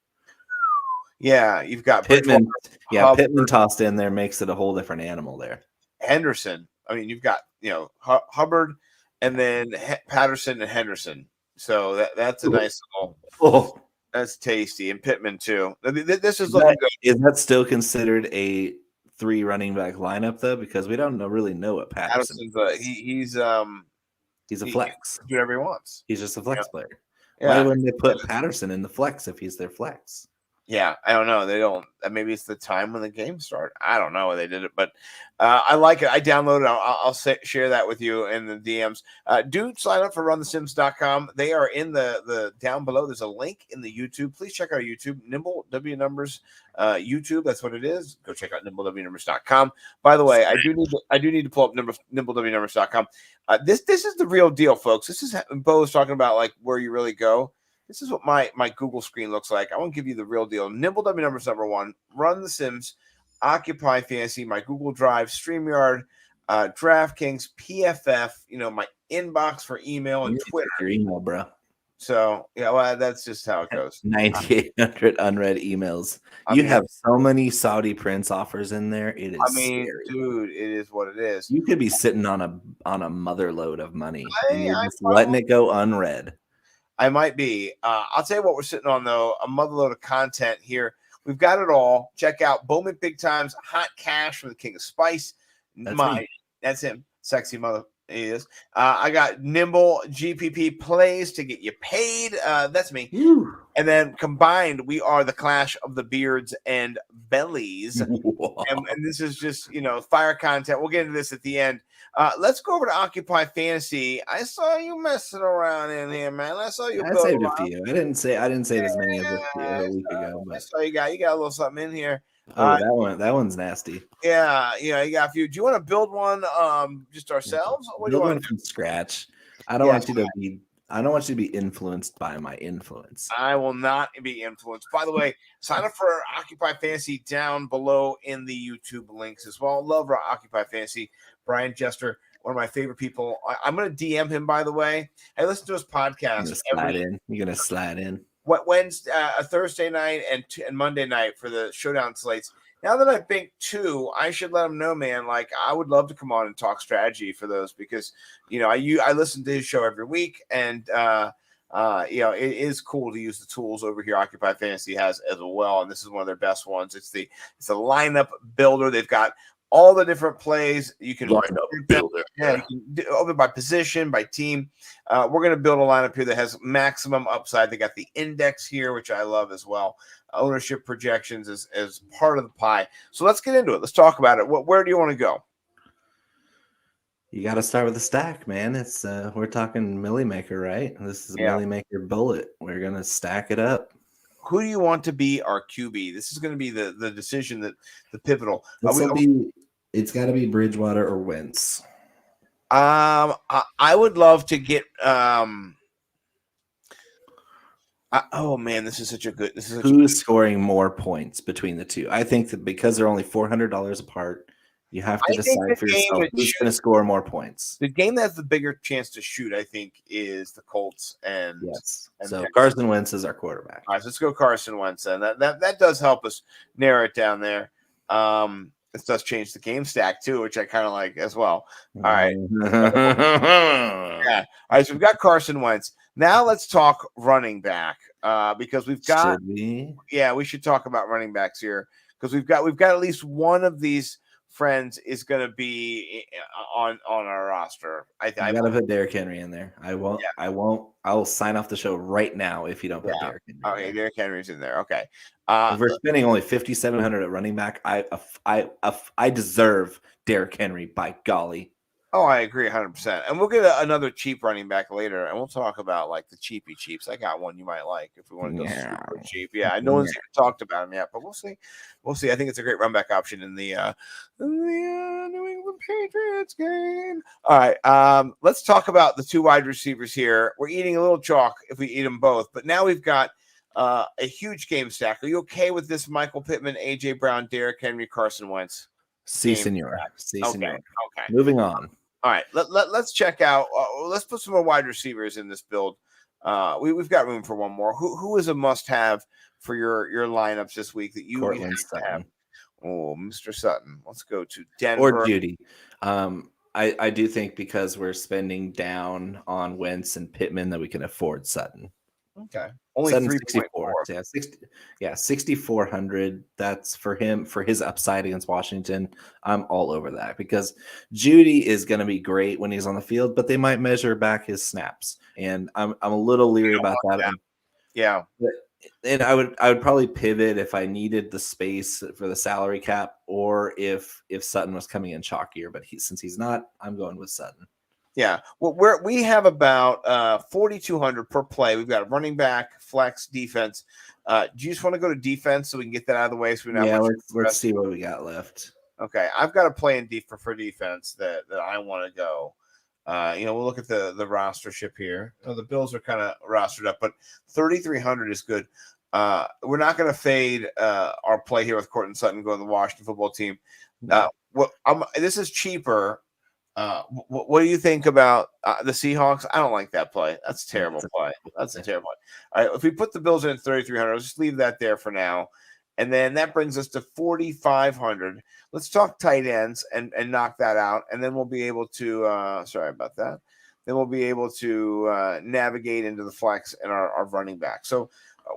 Yeah, you've got Pittman. Yeah, Hubbard, Pittman tossed in there makes it a whole different animal there. Henderson. I mean, you've got Hubbard, and then Patterson and Henderson. So that's a nice little. Oh, that's tasty, and Pittman too. This is looking good. Is that still considered a 3 running back lineup though? Because we don't really know what Patterson. He's a flex. Do whatever he wants. He's just a flex player. Yeah. Why wouldn't they put Patterson in the flex if he's their flex? Yeah, I don't know. They don't. Maybe it's the time when the game started. I don't know why they did it, but I like it. I downloaded it. I'll share that with you in the DMs. Dude, sign up for runthesims.com. They are in the down below. There's a link in the YouTube. Please check out YouTube. Nimble W Numbers YouTube. That's what it is. Go check out nimblewnumbers.com. By the way, I do need to pull up nimblewnumbers.com. This is the real deal, folks. This is Bo was talking about like where you really go. This is what my Google screen looks like. I want to give you the real deal. Nimble W Numbers #1. Run the Sims. Occupy Fantasy. My Google Drive. StreamYard. DraftKings. PFF. My inbox for email and Twitter. Your email, bro. So yeah, well, that's just how it goes. 9,800 unread emails. You have so many Saudi Prince offers in there. It is. Scary. Dude, it is what it is. You could be sitting on a mother load of money and you're just letting it go unread. I might be. I'll tell you what we're sitting on, though. A motherload of content here. We've got it all. Check out Bowman Big Times, Hot Cash from the King of Spice. That's him. Sexy mother. He is. I got Nimble GPP plays to get you paid. That's me. Woo. And then combined, we are the Clash of the Beards and Bellies. And this is just, fire content. We'll get into this at the end. Let's go over to Occupy Fantasy. I saw you messing around in here, man. I saw you. I saved a few. I didn't say as many as a week ago. But. I saw you got a little something in here. Oh, that one's nasty. Yeah, you got a few. Do you want to build one just ourselves? What build do you one want from scratch. I don't want you to be influenced by my influence. I will not be influenced. By the way, sign up for Occupy Fantasy down below in the YouTube links as well. Love Occupy Fantasy. Brian Jester, one of my favorite people. I'm going to DM him, by the way. I listen to his podcast. You're going to slide in. What Wednesday, Thursday night and Monday night for the showdown slates. Now that I've banked 2, I should let him know, man. Like I would love to come on and talk strategy for those because I listen to his show every week, and it is cool to use the tools over here. Occupy Fantasy has as well, and this is one of their best ones. It's a lineup builder. They've got all the different plays you can line up builder. Yeah, you can do over by position, by team. We're going to build a lineup here that has maximum upside. They got the index here, which I love as well. Ownership projections as part of the pie. So let's get into it. Let's talk about it. Where do you want to go? You got to start with the stack, man. It's we're talking Millie Maker, right? This is a Millie Maker bullet. We're going to stack it up. Who do you want to be our QB? This is going to be the decision that the pivotal. It's got to be Bridgewater or Wentz. I would love to get. Oh man, this is such a good. Who's scoring more points between the two? I think that because they're only $400 apart, you have to decide for yourself who's going to score more points. The game that has the bigger chance to shoot, I think, is the Colts and so Carson Wentz is our quarterback. All right, let's go Carson Wentz, and that does help us narrow it down there. This does change the game stack too, which I kind of like as well. All right, yeah. All right, so we've got Carson Wentz. Now let's talk running back because we've got. We should talk about running backs here because we've got at least one of these friends is going to be on our roster. I got to put Derrick Henry in there. I won't. I will sign off the show right now if you don't put Derrick Henry. Okay, Derrick Henry's in there. Okay. If we're spending only $5,700 at running back, I deserve Derrick Henry. By golly. Oh, I agree 100%. And we'll get another cheap running back later, and we'll talk about like the cheapes. I got one you might like if we want to go super cheap. Yeah, no one's even talked about him yet, but we'll see. We'll see. I think it's a great run back option in the New England Patriots game. All right, let's talk about the 2 wide receivers here. We're eating a little chalk if we eat them both, but now we've got a huge game stack. Are you okay with this? Michael Pittman, AJ Brown, Derrick Henry, Carson Wentz. Si, game senor. track. Si, Okay. senor. Okay. Moving on. All right. Let's check out. Let's put some more wide receivers in this build. We've got room for one more. Who is a must-have for your lineups this week that you have Cortland to Sutton. have? Oh, Mr. Sutton. Let's go to Denver. Or Judy. I do think because we're spending down on Wentz and Pittman that we can afford Sutton. Okay. Only Sutton 3.4. Yeah, 6,400. That's for him, for his upside against Washington. I'm all over that because Judy is going to be great when he's on the field, but they might measure back his snaps. And I'm a little leery about that. Yeah. And I would probably pivot if I needed the space for the salary cap, or if Sutton was coming in chalkier. But since he's not, I'm going with Sutton. Yeah. Well, we have about 4,200 per play. We've got running back, flex, defense. Do you just want to go to defense so we can get that out of the way? So Let's see what we got left. Okay, I've got a play in for defense that I want to go. We'll look at the rostership here. The Bills are kind of rostered up, but 3,300 is good. We're not going to fade our play here with Cortland Sutton going to the Washington football team. This is cheaper. What do you think about the Seahawks? I don't like that play. That's a terrible play. That's a terrible play. All right, if we put the Bills in 3,300, let's just leave that there for now. And then that brings us to 4,500. Let's talk tight ends and knock that out. And then we'll be able to sorry about that. Then we'll be able to navigate into the flex and our running back. So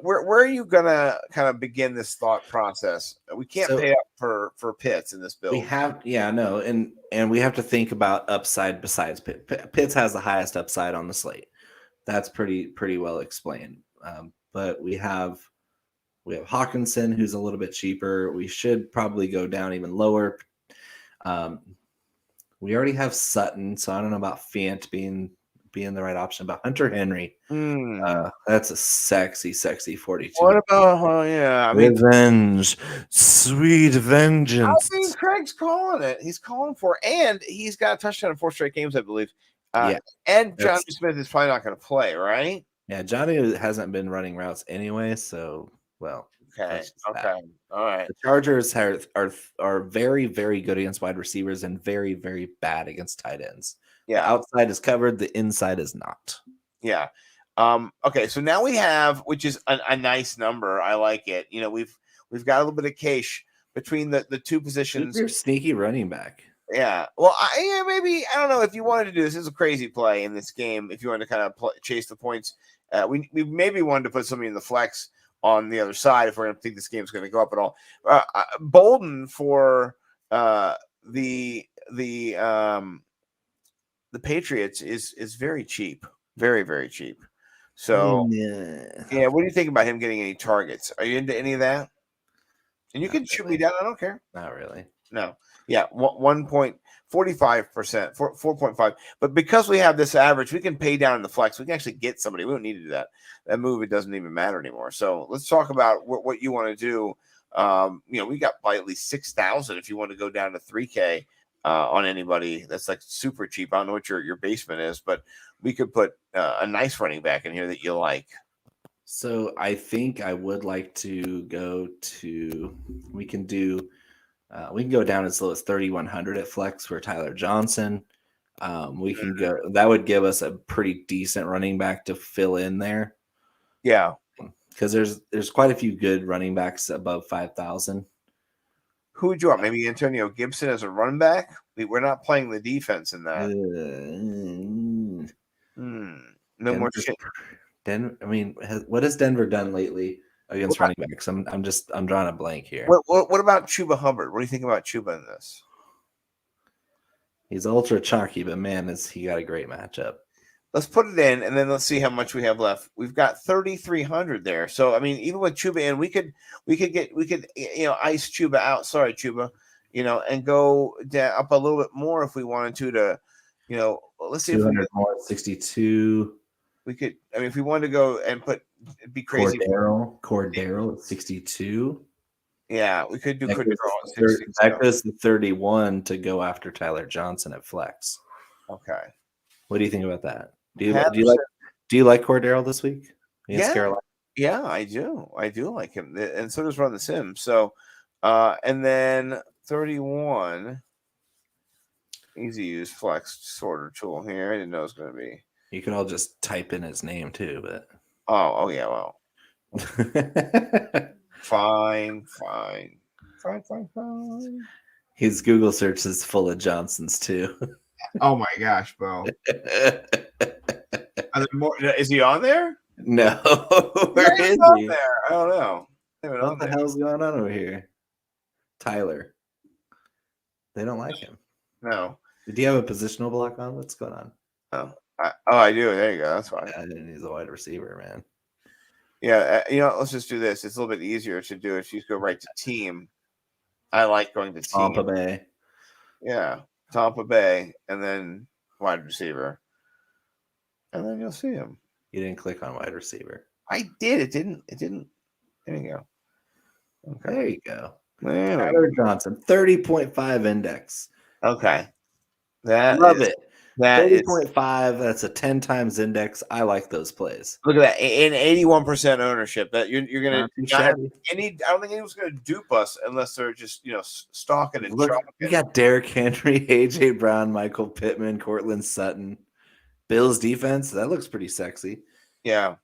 where are you gonna kind of begin this thought process? We can't pay up for Pitts in this build. We have, and we have to think about upside besides Pitts. Pitts has the highest upside on the slate. That's pretty well explained. But we have Hawkinson, who's a little bit cheaper. We should probably go down even lower. We already have Sutton, so I don't know about Fant being the right option. But Hunter Henry, that's a sexy 42. What about revenge, sweet vengeance? I mean, Craig's calling it. He's calling for it. And he's got a touchdown in 4 straight games, I believe. And Johnny Smith is probably not going to play, right? Yeah, Johnny hasn't been running routes anyway, so well. Okay. All right. The Chargers are very, very good against wide receivers and very, very bad against tight ends. Yeah. The outside is covered. The inside is not. Yeah. Okay. So now we have, which is a nice number. I like it. We've got a little bit of cash between the two positions. You're sneaky running back. Yeah. Well, maybe I don't know if you wanted to do this. This is a crazy play in this game. If you want to kind of chase the points, we maybe wanted to put somebody in the flex on the other side if we're going to think this game's going to go up at all. Bolden for the Patriots is very cheap, very, very cheap. So yeah, what do you think about him getting any targets? Are you into any of that? And you can shoot me down. I don't care. Not really. No. Yeah, 1.45%, 4.5. But because we have this average, we can pay down in the flex. We can actually get somebody. We don't need to do that. That move, it doesn't even matter anymore. So let's talk about what you want to do. We got by at least 6,000 if you want to go down to 3K on anybody. That's like super cheap. I don't know what your basement is, but we could put a nice running back in here that you like. So I think I would like to go to. We can go down as low as 3,100 at flex for Tyler Johnson. We can go. That would give us a pretty decent running back to fill in there. Yeah, because there's quite a few good running backs above 5,000. Who would you want? Maybe Antonio Gibson as a running back. We're not playing the defense in that. No more shit. What has Denver done lately against running backs? I'm drawing a blank here. What about Chuba Hubbard? What do you think about Chuba in this? He's ultra chalky, but man, he got a great matchup. Let's put it in, and then let's see how much we have left. We've got 3,300 there. So I mean, even with Chuba in, we could ice Chuba out. Sorry, Chuba, and go up a little bit more if we wanted to. Let's see if we more 62. We could. I mean, if we wanted to go and be crazy. Cordero at 62. Yeah, we could do Cordero. That goes to 31 to go after Tyler Johnson at flex. Okay. What do you think about that? Do you like Cordero this week against Carolina? Yeah, I do. I do like him, and so does Run the Sim. So, and then 31. Easy use flex sorter tool here. I didn't know it was going to be. You could all just type in his name too, but Oh yeah, well. Fine. his Google search is full of Johnsons too. Oh my gosh, Bo. Are there more? Is he on there? No, where is on he? there? I don't know. What the hell's going on over here? Tyler. They don't like him. No. Do you have a positional block on? What's going on? I do. There you go. That's fine. Yeah, he's a wide receiver, man. Yeah, let's just do this. It's a little bit easier to do if you go right to team. I like going to team. Tampa Bay. Yeah, Tampa Bay, and then wide receiver, and then you'll see him. You didn't click on wide receiver. I did. It didn't. There you go. Okay. There you go. There we Tyler Johnson, 30.5 index. Okay. That Love is, it. That is 30.5. That's a 10 times index. I like those plays. look at that. In 81% ownership. That you're gonna Not too not have shabby. any. I don't think anyone's gonna dupe us unless they're just stalking and Look, chalking. we got Derrick Henry, AJ Brown, Michael Pittman, Cortland Sutton. Bills defense. That looks pretty sexy. Yeah.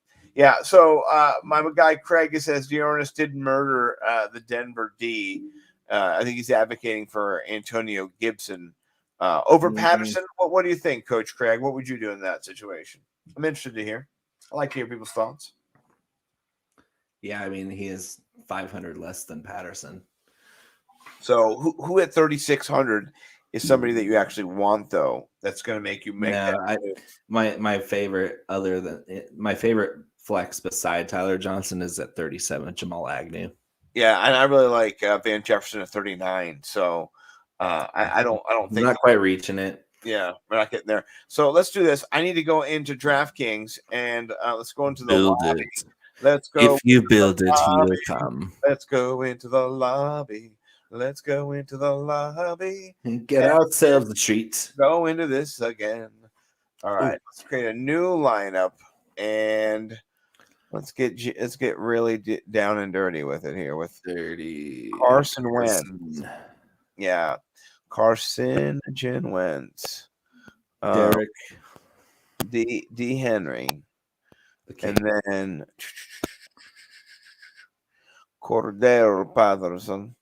So my guy Craig says D'Ernest did murder the Denver D. I think he's advocating for Antonio Gibson over Patterson. What do you think, Coach Craig? What would you do in that situation? I'm interested to hear. I like to hear people's thoughts. Yeah, I mean, he is 500 less than Patterson. So who at 3,600 is somebody that you actually want, though, that's going to make you make that move? My favorite, my favorite flex beside Tyler Johnson is at 37, Jamal Agnew. Yeah, and I really like Van Jefferson at 39. So I don't think not quite reaching it. Yeah, we're not getting there. So let's do this. I need to go into DraftKings and let's go into the Build lobby. it. Let's go. If you build it, he will come. Let's go into the lobby. Let's go into the lobby. And get ourselves a treat. Go into this again. All right, let's create a new lineup and let's get really down and dirty with it here with 30 Carson Wentz. Yeah, Carson Wentz. Derek D. Henry. Okay. And then Cordero Patterson.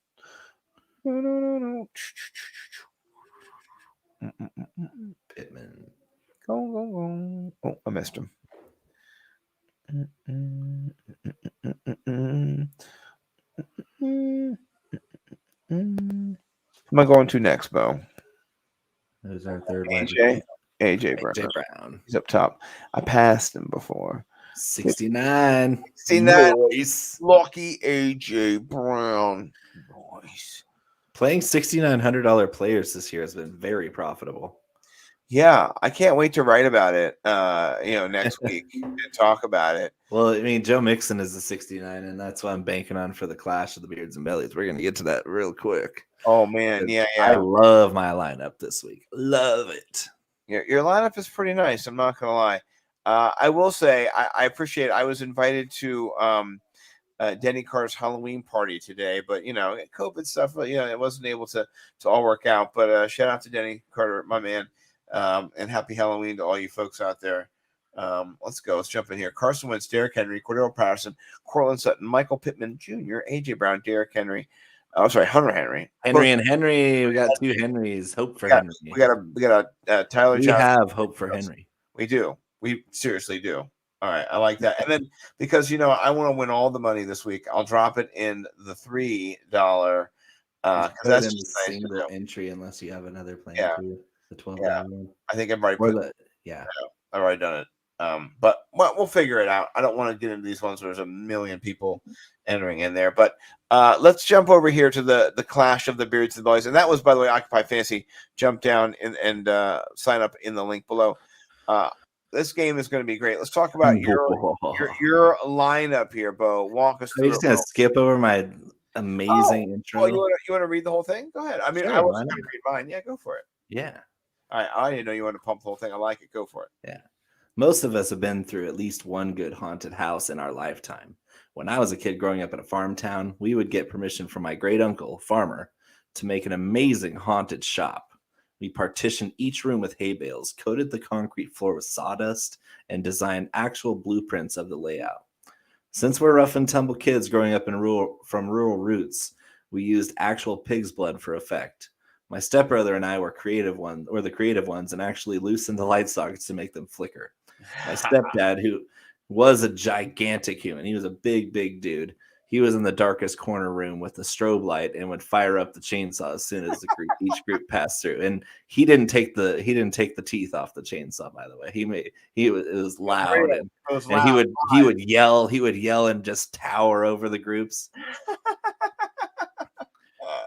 Pittman. Go. Oh, I missed him. Am I going to next, Bo? Who's our third AJ Brown. He's up top. I passed him before. 69. Seen that? Nice. Lucky AJ Brown. Nice. Playing $6,900 players this year has been very profitable. Yeah, I can't wait to write about it. Next week and talk about it. Well, I mean, Joe Mixon is a 69, and that's what I'm banking on for the clash of the Beards and Bellies. We're gonna get to that real quick. Oh man, yeah. I love my lineup this week. Love it. Your lineup is pretty nice. I'm not gonna lie. I will say I appreciate. I was invited to Denny Carter's Halloween party today, but COVID stuff. It wasn't able to all work out. But shout out to Denny Carter, my man, and happy Halloween to all you folks out there. Let's go. Let's jump in here. Carson Wentz, Derrick Henry, Cordero Patterson, Cortland Sutton, Michael Pittman Jr., AJ Brown, Derrick Henry. Hunter Henry. Henry. We got two Henrys. Hope for Henry. We got a Tyler Johnson. We have hope for Henry. We do. We seriously do. All right. I like that. And then because, I want to win all the money this week, I'll drop it in the $3. Because that's just a single entry unless you have another plan. Yeah. Too, the 12 one. I think I've already I've already done it. But we'll figure it out. I don't want to get into these ones where there's a million people entering in there. But let's jump over here to the clash of the Beards and Bellies. And that was, by the way, Occupy Fantasy. Jump down and sign up in the link below. This game is going to be great. Let's talk about your lineup here, Bo. Walk us through. I'm just going to skip over my amazing intro. Well, you want to read the whole thing? Go ahead. I mean, sure, I wasn't going to read mine. Yeah, go for it. Yeah. I didn't know you wanted to pump the whole thing. I like it. Go for it. Yeah. Most of us have been through at least one good haunted house in our lifetime. When I was a kid growing up in a farm town, we would get permission from my great uncle, farmer, to make an amazing haunted shop. We partitioned each room with hay bales, coated the concrete floor with sawdust, and designed actual blueprints of the layout. Since we're rough and tumble kids growing up from rural roots, we used actual pig's blood for effect. My stepbrother and I were the creative ones, and actually loosened the light sockets to make them flicker. My stepdad, who was a gigantic human, he was a big, big dude. He was in the darkest corner room with the strobe light and would fire up the chainsaw as soon as each group passed through. And he didn't take the teeth off the chainsaw, by the way. It was loud, and he would yell and just tower over the groups.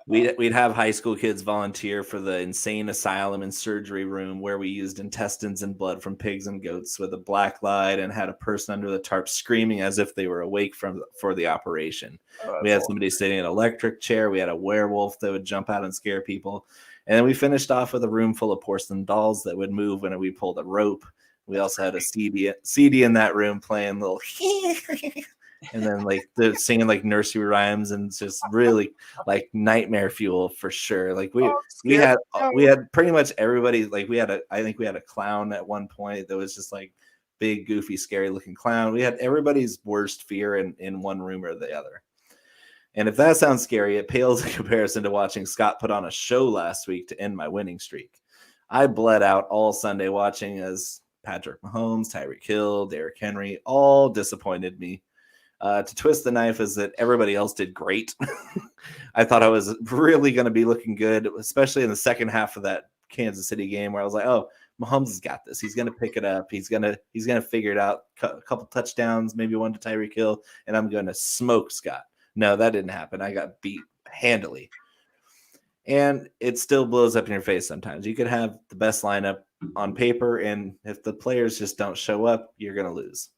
We'd have high school kids volunteer for the insane asylum and surgery room where we used intestines and blood from pigs and goats with a black light and had a person under the tarp screaming as if they were awake for the operation. We had somebody sitting in an electric chair. We had a werewolf that would jump out and scare people. And then we finished off with a room full of porcelain dolls that would move when we pulled a rope. We also had a CD in that room playing little and then like they're singing like nursery rhymes, and it's just really like nightmare fuel for sure. Like we had pretty much everybody. Like I think we had a clown at one point that was just like big, goofy, scary looking clown. We had everybody's worst fear in one room or the other. And if that sounds scary, it pales in comparison to watching Scott put on a show last week to end my winning streak. I bled out all Sunday watching as Patrick Mahomes, Tyreek Hill, Derrick Henry all disappointed me. To twist the knife is that everybody else did great. I thought I was really going to be looking good, especially in the second half of that Kansas City game where I was like, oh, Mahomes has got this. He's going to pick it up. He's going to figure it out. A couple touchdowns, maybe one to Tyreek Hill, and I'm going to smoke Scott. No, that didn't happen. I got beat handily. And it still blows up in your face sometimes. You could have the best lineup on paper, and if the players just don't show up, you're going to lose.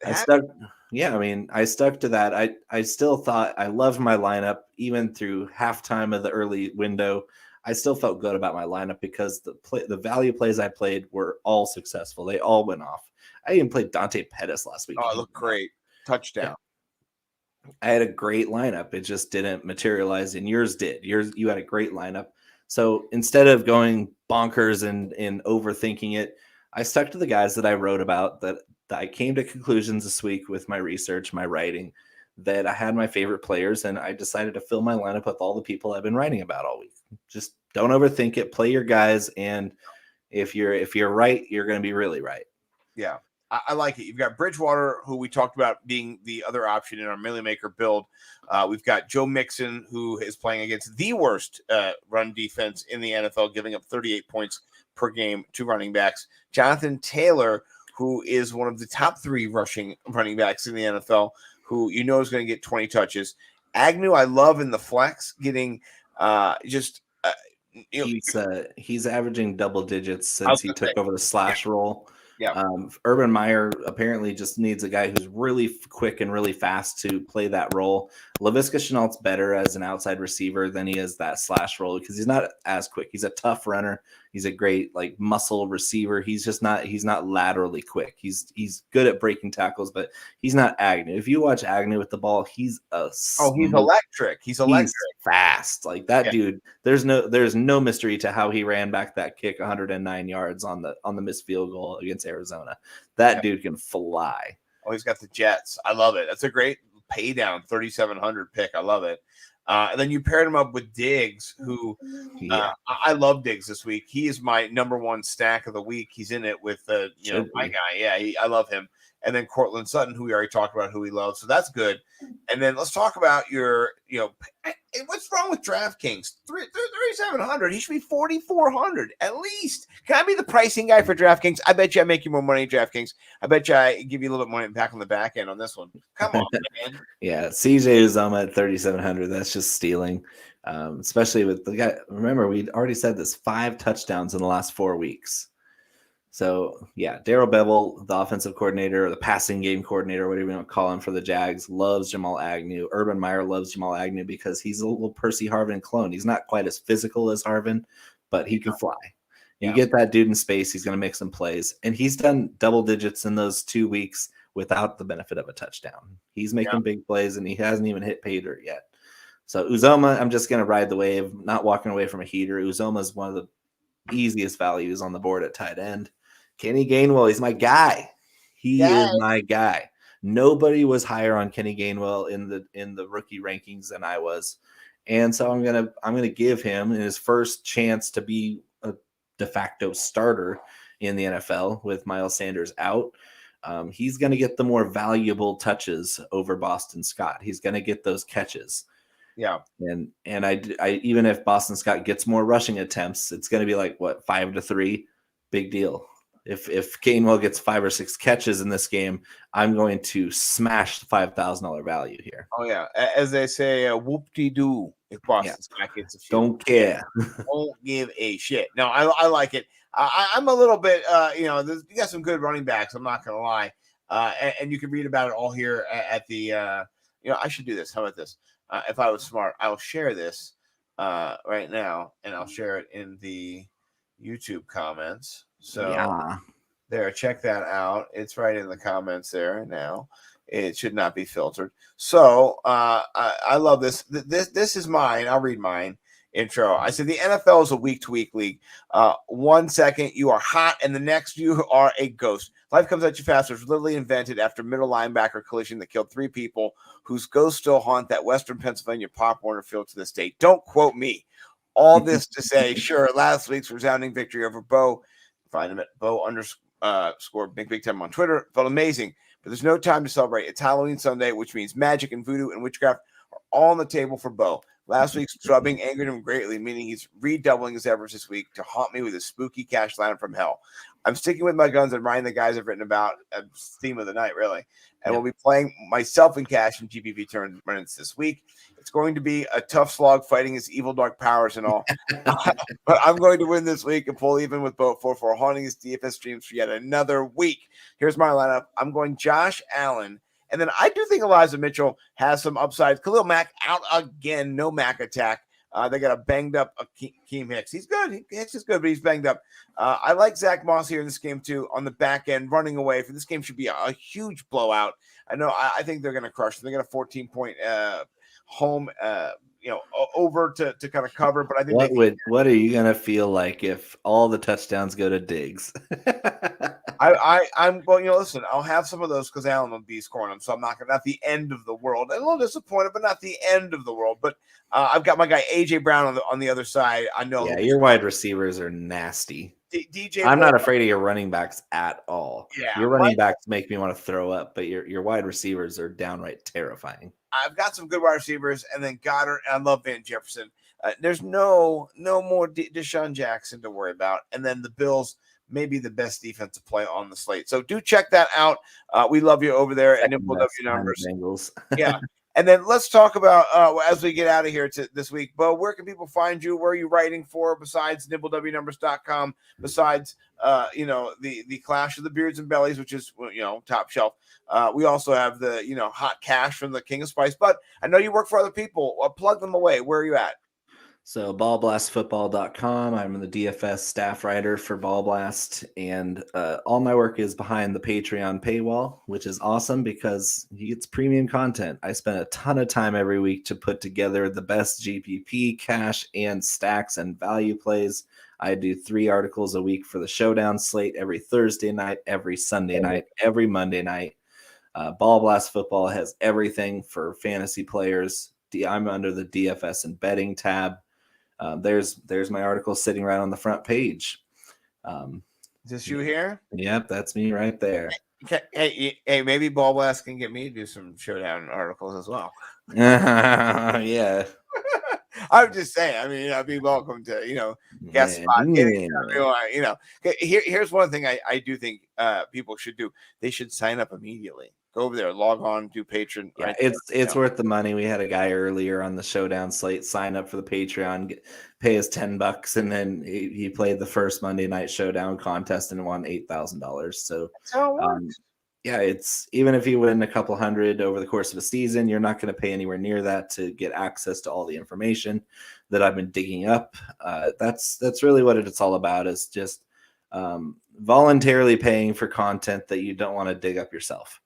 I stuck to that. I still thought I loved my lineup even through halftime of the early window. I still felt good about my lineup because the value plays I played were all successful. They all went off. I even played Dante Pettis last week. Oh, it looked great. Touchdown. Yeah. I had a great lineup. It just didn't materialize, and yours did. You had a great lineup. So instead of going bonkers and overthinking it, I stuck to the guys that I wrote about, that I came to conclusions this week with my research, my writing, that I had my favorite players, and I decided to fill my lineup with all the people I've been writing about all week. Just don't overthink it. Play your guys, and if you're right, you're going to be really right. Yeah, I like it. You've got Bridgewater, who we talked about being the other option in our Millie Maker build. We've got Joe Mixon, who is playing against the worst run defense in the NFL, giving up 38 points per game to running backs. Jonathan Taylor, who is one of the top 3 rushing running backs in the NFL, who is going to get 20 touches. Agnew, I love in the flex, getting he's averaging double digits since he took over the slash role. Yeah. Urban Meyer apparently just needs a guy who's really quick and really fast to play that role. Laviska Shenault's better as an outside receiver than he is that slash role because he's not as quick. He's a tough runner. He's a great like muscle receiver. He's not laterally quick. He's good at breaking tackles, but he's not Agnew. If you watch Agnew with the ball, he's electric. He's fast. Like that dude. There's no mystery to how he ran back that kick 109 yards on the missed field goal against Arizona. That dude can fly. Oh, he's got the jets. I love it. That's a great pay down 3,700 pick. I love it. And then you paired him up with Diggs, who I love Diggs this week. He is my number one stack of the week. He's in it with my guy. Yeah, I love him. And then Cortland Sutton, who we already talked about, who we love. So that's good. And then let's talk about your, what's wrong with DraftKings? 3,700. He should be 4,400 at least. Can I be the pricing guy for DraftKings? I bet you I make you more money at DraftKings. I bet you I give you a little bit more back on the back end on this one. Come on, man. Yeah, CJ Uzomah at 3,700. That's just stealing, especially with the guy. Remember, we'd already said this: 5 touchdowns in the last 4 weeks. So, yeah, Darrell Bevel, the offensive coordinator, or the passing game coordinator, whatever you want to call him for the Jags, loves Jamal Agnew. Urban Meyer loves Jamal Agnew because he's a little Percy Harvin clone. He's not quite as physical as Harvin, but he can fly. You get that dude in space, he's going to make some plays. And he's done double digits in those 2 weeks without the benefit of a touchdown. He's making big plays, and he hasn't even hit pay dirt yet. So Uzoma, I'm just going to ride the wave, not walking away from a heater. Uzoma is one of the easiest values on the board at tight end. Kenny Gainwell, he's my guy. He is my guy. Nobody was higher on Kenny Gainwell in the rookie rankings than I was. And so I'm gonna give him in his first chance to be a de facto starter in the NFL with Miles Sanders out. He's gonna get the more valuable touches over Boston Scott. He's gonna get those catches. Yeah. And I even if Boston Scott gets more rushing attempts, it's gonna be like 5-3, big deal. If Gainwell gets 5 or 6 catches in this game, I'm going to smash the $5,000 value here. Oh yeah, as they say, whoop-de-doo. If Boston Scott gets a few. Don't care. Won't give a shit. No, I like it. I'm a little bit, you got some good running backs. I'm not gonna lie, and you can read about it all here at the. I should do this. How about this? If I was smart, I will share this right now, and I'll share it in the YouTube comments. So there, check that out. It's right in the comments there now. It should not be filtered. So I love this. This is mine. I'll read mine intro. I said the NFL is a week-to-week league. 1 second you are hot, and the next you are a ghost. Life comes at you fast. It was literally invented after middle linebacker collision that killed 3 people, whose ghosts still haunt that Western Pennsylvania Pop Warner Field to this day. Don't quote me. All this to say, sure, last week's resounding victory over Bo. Find him at Bo_score Big Time on Twitter. Felt amazing, but there's no time to celebrate. It's Halloween Sunday, which means magic and voodoo and witchcraft are all on the table for Bo. Last week's drubbing angered him greatly, meaning he's redoubling his efforts this week to haunt me with a spooky cash line from hell. I'm sticking with my guns and riding the guys I've written about, theme of the night, really. And we'll be playing myself in cash and GPP tournaments this week. It's going to be a tough slog fighting his evil dark powers and all. But I'm going to win this week and pull even with Bo 4-4, haunting his DFS streams for yet another week. Here's my lineup. I'm going Josh Allen. And then I do think Elijah Mitchell has some upside. Khalil Mack out again. No Mack attack. They got a banged up Akeem Hicks. He's good. Hicks is good, but he's banged up. I like Zach Moss here in this game, too, on the back end, running away. For this game should be a huge blowout. I think they're going to crush them. They got a 14-point home, over to kind of cover. But I think what are you going to feel like if all the touchdowns go to Diggs? I'm going, listen, I'll have some of those because Allen will be scoring them. So I'm not the end of the world. I'm a little disappointed, but not the end of the world. But I've got my guy AJ Brown on the other side. I know. Yeah, your wide receivers are nasty. DJ, I'm not afraid of your running backs at all. Yeah, your running backs make me want to throw up, but your wide receivers are downright terrifying. I've got some good wide receivers, and then Goddard. And I love Van Jefferson. There's no more Deshaun Jackson to worry about, and then the Bills may be the best defensive play on the slate. So do check that out. We love you over there at Nimble W Numbers. Yeah. And then let's talk about as we get out of here this week. Bo, where can people find you? Where are you writing for besides NimbleWNumbers.com? Besides, the Clash of the Beards and Bellies, which is top shelf. We also have the hot cash from the King of Spice. But I know you work for other people. Plug them away. Where are you at? So ballblastfootball.com. I'm the DFS staff writer for Ball Blast, and all my work is behind the Patreon paywall, which is awesome because it's premium content. I spend a ton of time every week to put together the best GPP, cash, and stacks and value plays. I do 3 articles a week for the Showdown slate every Thursday night, every Sunday night, every Monday night. Ball Blast Football has everything for fantasy players. I'm under the DFS and betting tab. There's my article sitting right on the front page. Is this you here? Yep, that's me right there. Hey, maybe Ball Blast can get me to do some Showdown articles as well. Yeah. I'm just saying. I mean, I'd be welcome to, guest spot. Here's one thing I do think people should do. They should sign up immediately. Go over there, log on, do Patreon. Yeah, it's worth the money. We had a guy earlier on the Showdown slate sign up for the Patreon, pay us $10, and then he played the first Monday Night Showdown contest and won $8,000. So, it's even if you win a couple hundred over the course of a season, you're not going to pay anywhere near that to get access to all the information that I've been digging up. That's really what it's all about. Is just voluntarily paying for content that you don't want to dig up yourself.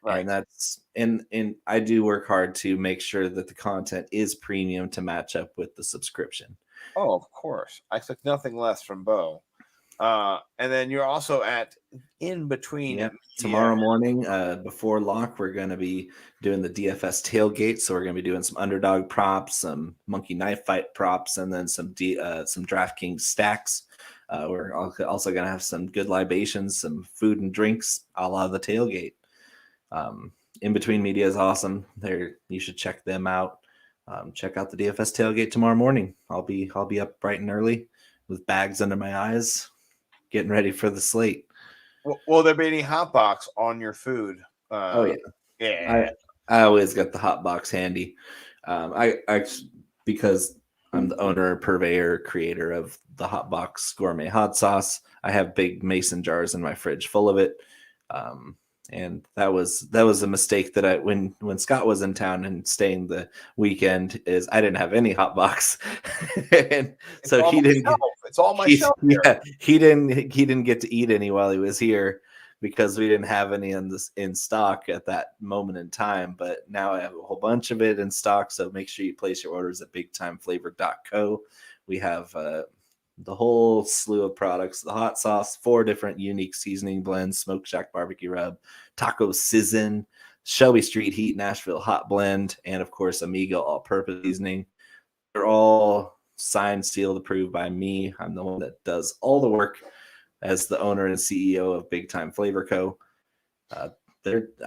Right. And that's and I do work hard to make sure that the content is premium to match up with the subscription. Oh, of course. I expect nothing less from Bo. And then you're also at In Between. Yep. Tomorrow morning, before lock, we're going to be doing the DFS tailgate. So we're going to be doing some underdog props, some monkey knife fight props, and then some DraftKings stacks. We're also going to have some good libations, some food and drinks a la the tailgate. In Between Media is awesome. You should check them out. Check out the DFS tailgate tomorrow morning. I'll be up bright and early with bags under my eyes, getting ready for the slate. Will there be any hot box on your food? Oh yeah, yeah. I always got the hot box handy. Because I'm the owner, purveyor, creator of the hot box gourmet hot sauce. I have big mason jars in my fridge full of it. And that was a mistake that when Scott was in town and staying the weekend is I didn't have any hot box. And so he didn't. It's all myself. Yeah, he didn't get to eat any while he was here because we didn't have any in stock at that moment in time. But now I have a whole bunch of it in stock. So make sure you place your orders at bigtimeflavor.co. We have the whole slew of products, the hot sauce, 4 different unique seasoning blends, Smoke Shack Barbecue Rub, Taco Sizzin, Shelby Street Heat Nashville Hot Blend, and of course, Amigo All-Purpose Seasoning. They're all signed, sealed, approved by me. I'm the one that does all the work as the owner and CEO of Big Time Flavor Co. I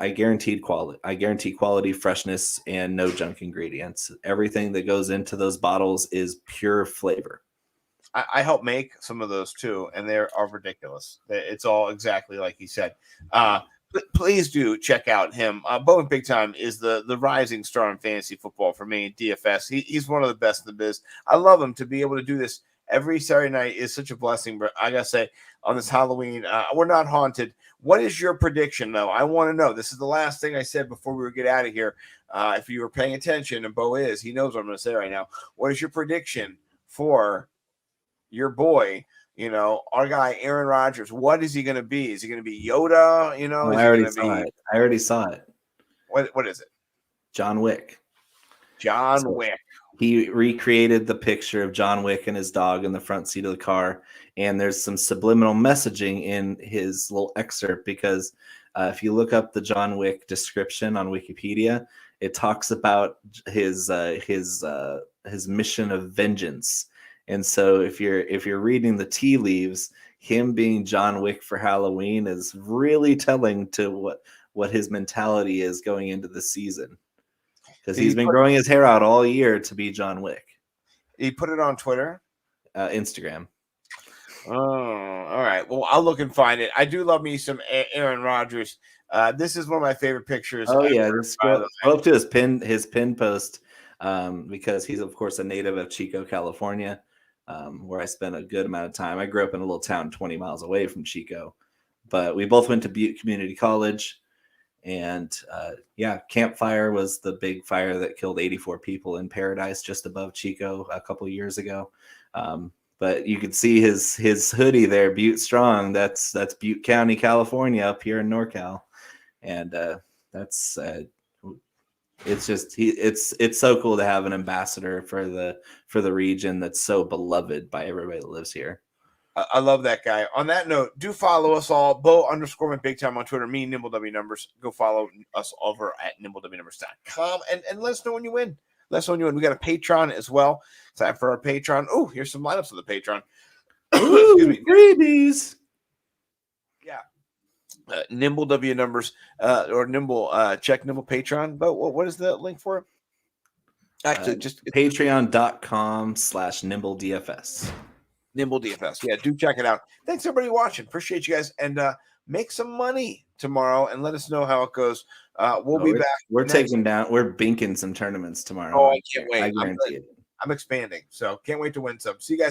guarantee quality, freshness, and no junk ingredients. Everything that goes into those bottles is pure flavor. I help make some of those too, and they are ridiculous. It's all exactly like he said. Please do check out him. Bo Big Time is the rising star in fantasy football for me in DFS. He's one of the best in the biz. I love him. To be able to do this every Saturday night is such a blessing. But I gotta say, on this Halloween, we're not haunted. What is your prediction, though? I want to know. This is the last thing I said before we get out of here. If you were paying attention, and Bo he knows what I'm going to say right now. What is your prediction for your boy, our guy, Aaron Rodgers? What is he going to be? Is he going to be Yoda? I already saw it. What is it? John Wick. John Wick. He recreated the picture of John Wick and his dog in the front seat of the car. And there's some subliminal messaging in his little excerpt because if you look up the John Wick description on Wikipedia, it talks about his mission of vengeance. And so if you're reading the tea leaves, him being John Wick for Halloween is really telling to what his mentality is going into the season. Because he's been growing his hair out all year to be John Wick. He put it on Twitter? Instagram. Oh, all right. Well, I'll look and find it. I do love me some Aaron Rodgers. This is one of my favorite pictures. Oh, yeah. Go up to his pin post because he's, of course, a native of Chico, California, where I spent a good amount of time. I grew up in a little town 20 miles away from Chico, but we both went to Butte Community College. And Campfire was the big fire that killed 84 people in Paradise just above Chico a couple of years ago. But you could see his hoodie there, Butte Strong. That's Butte County, California, up here in NorCal, and it's so cool to have an ambassador for the region that's so beloved by everybody that lives here. I love that guy. On that note, do follow us all. Bo _ Big Time on Twitter. Me, Nimble W Numbers. Go follow us over at NimbleWNumbers.com and let us know when you win. Let us know when you win. We got a Patreon as well. Time for our Patreon. Oh, here's some lineups of the Patreon. Excuse me. Freebies. Yeah. Nimble W Numbers or Nimble. Check Nimble Patreon. But what is the link for it? Actually, just patreon.com/NimbleDFS. Nimble DFS. Yeah, do check it out. Thanks everybody watching. Appreciate you guys, and make some money tomorrow and let us know how it goes. We'll be back. We're binking some tournaments tomorrow. Oh, I can't wait. I guarantee it. I'm expanding, so can't wait to win some. See you guys.